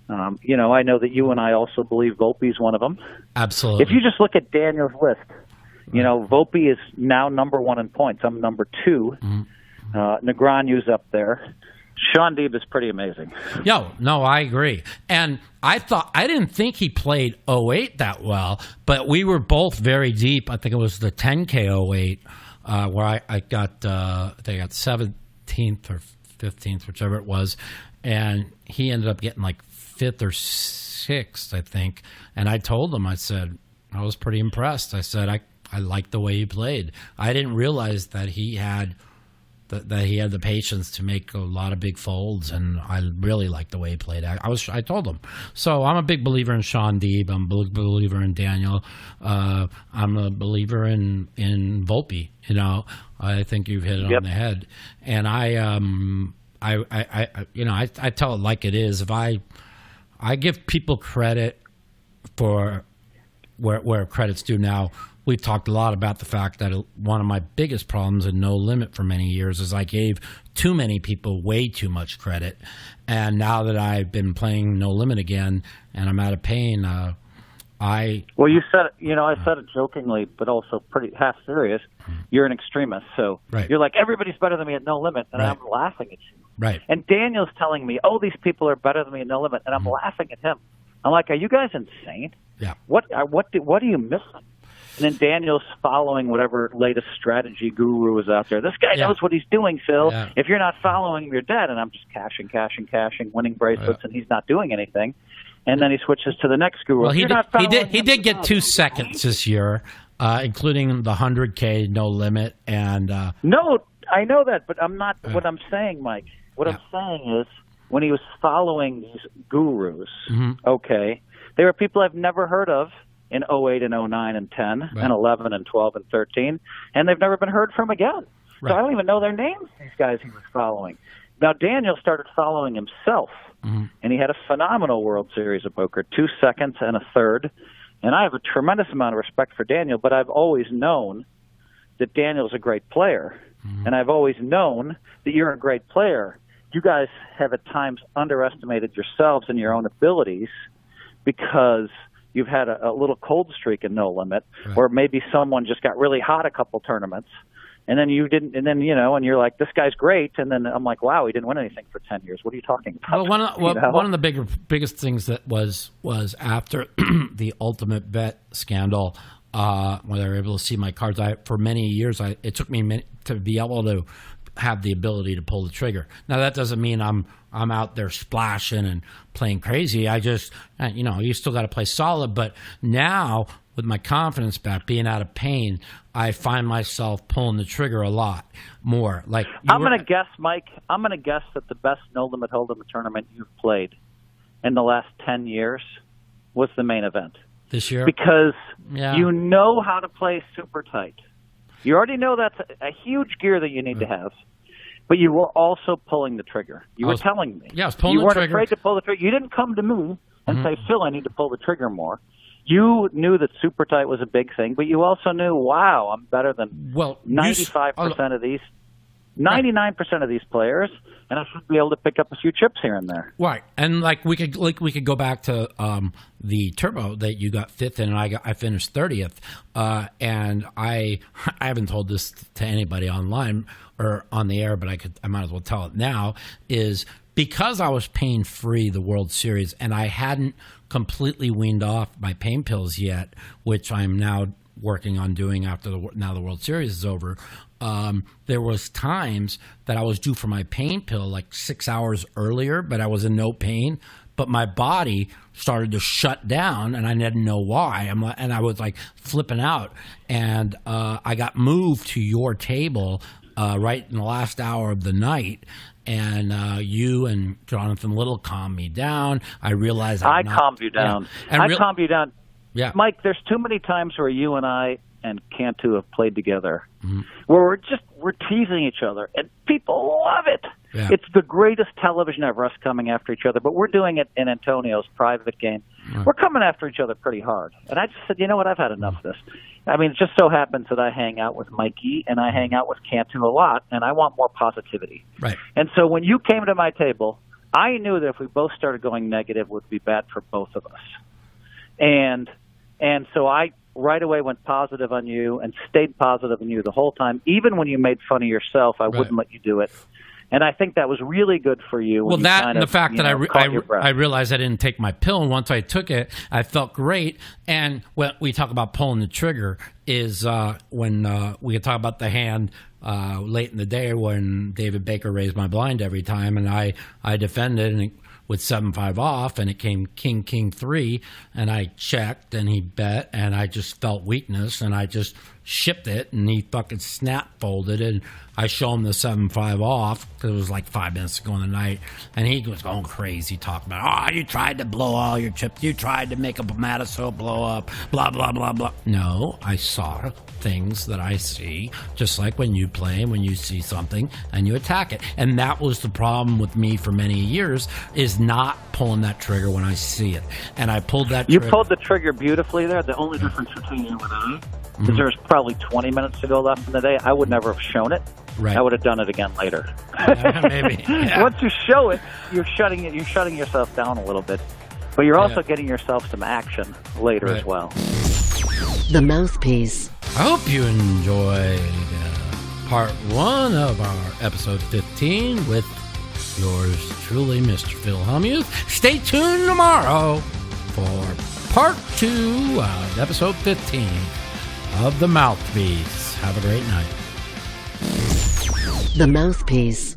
I know that you and I also believe Volpe's one of them. Absolutely. If you just look at Daniel's list, Volpe is now number 1 in points. I'm number 2. Mm-hmm. Negreanu's up there. Sean Deeb is pretty amazing. No, I agree. And I didn't think he played 08 that well, but we were both very deep. I think it was the 10K 08 where I got 17th or 15th, whichever it was, and he ended up getting like 5th or 6th, I think. And I told him, I said, I was pretty impressed. I said, I liked the way he played. I didn't realize that he had that he had the patience to make a lot of big folds, and I really liked the way he played. I told him. So I'm a big believer in Sean Deeb. I'm a big believer in Daniel. I'm a believer in Volpe. You know, I think you've hit it on the head. And I tell it like it is. If I give people credit for where credit's due. Now, we've talked a lot about the fact that one of my biggest problems in No Limit for many years is I gave too many people way too much credit. And now that I've been playing No Limit again and I'm out of pain, Well, you said it, I said it jokingly, but also pretty half serious. You're an extremist, so you're like, everybody's better than me at No Limit, and I'm laughing at you. Right. And Daniel's telling me, oh, these people are better than me at No Limit, and I'm laughing at him. I'm like, are you guys insane? Yeah. What are you missing? And then Daniel's following whatever latest strategy guru is out there. This guy knows what he's doing, Phil. Yeah. If you're not following him, you're dead. And I'm just cashing, winning bracelets, and he's not doing anything. And then he switches to the next guru. Well, he did get 2 seconds this year, including the 100K No Limit. And no, I know that, but I'm not. What I'm saying, Mike. What I'm saying is, when he was following these gurus, okay, they were people I've never heard of in 08 and 09 and 10 and 11 and 12 and 13, and they've never been heard from again. So I don't even know their names, these guys he was following. Now, Daniel started following himself, and he had a phenomenal World Series of Poker, 2 seconds and a third. And I have a tremendous amount of respect for Daniel, but I've always known that Daniel's a great player, and I've always known that you're a great player. You guys have at times underestimated yourselves and your own abilities because you've had a little cold streak in No Limit, or maybe someone just got really hot a couple tournaments, and then you didn't, and then and you're like, this guy's great, and then I'm like, wow, he didn't win anything for 10 years. What are you talking about? Well, one of the biggest things that was after the Ultimate Bet scandal, when they were able to see my cards. For many years, it took me to be able to have the ability to pull the trigger. Now that doesn't mean I'm out there splashing and playing crazy. I just, you still got to play solid. But now with my confidence back, being out of pain, I find myself pulling the trigger a lot more. Like I'm going to guess, Mike. I'm going to guess that the best No Limit Hold'em tournament you've played in the last 10 years was the main event this year, because you know how to play super tight. You already know that's a huge gear that you need to have, but you were also pulling the trigger. You were telling me. Yeah, I was pulling the trigger. You weren't afraid to pull the trigger. You didn't come to me and say, Phil, I need to pull the trigger more. You knew that super tight was a big thing, but you also knew, wow, I'm better than 95% of these, 99% of these players, and I should be able to pick up a few chips here and there. Right, and we could go back to the Turbo that you got 5th in, and I finished 30th, and I haven't told this to anybody online or on the air, but I might as well tell it now, is because I was pain-free the World Series, and I hadn't completely weaned off my pain pills yet, which I'm now working on doing after now the World Series is over. There was times that I was due for my pain pill like 6 hours earlier, but I was in no pain. But my body started to shut down, and I didn't know why. And I was like flipping out, and I got moved to your table right in the last hour of the night. And you and Jonathan Little calmed me down. I realized I calmed you down. Yeah. I calmed you down. Yeah, Mike, there's too many times where you and I and Cantu have played together where we're teasing each other, and people love it. Yeah. It's the greatest television ever, us coming after each other, but we're doing it in Antonio's private game. We're coming after each other pretty hard. And I just said, you know what, I've had enough of this. I mean, it just so happens that I hang out with Mikey and I hang out with Cantu a lot, and I want more positivity. Right. And so when you came to my table, I knew that if we both started going negative, it would be bad for both of us. And so I right away went positive on you and stayed positive on you the whole time. Even when you made fun of yourself, I wouldn't let you do it. And I think that was really good for you. Well, that and the fact that I realized I didn't take my pill, and once I took it, I felt great. And when we talk about pulling the trigger is when we could talk about the hand late in the day when David Baker raised my blind every time, and I defended and with 7-5 off, and it came King 3, and I checked, and he bet, and I just felt weakness, and I just shipped it, and he fucking snap folded it. And I show him the 7.5 off because it was like 5 minutes ago in the night, and he was going crazy talking about, you tried to blow all your chips, you tried to make a Matusow blow up, blah blah blah blah. No, I saw things that I see, just like when you play and when you see something and you attack it. And that was the problem with me for many years, is not pulling that trigger when I see it. And I pulled that trigger. You pulled the trigger beautifully there. The only difference between you and I is there's probably 20 minutes to go left in the day. I would never have shown it. Right. I would have done it again later. Maybe. Yeah. Once you show it, you're shutting yourself down a little bit. But you're also getting yourself some action later as well. The Mouthpiece. I hope you enjoyed part 1 of our episode 15 with yours truly, Mr. Phil Hellmuth. Stay tuned tomorrow for part 2 of episode 15 of The Mouthpiece. Have a great night. The Mouthpiece.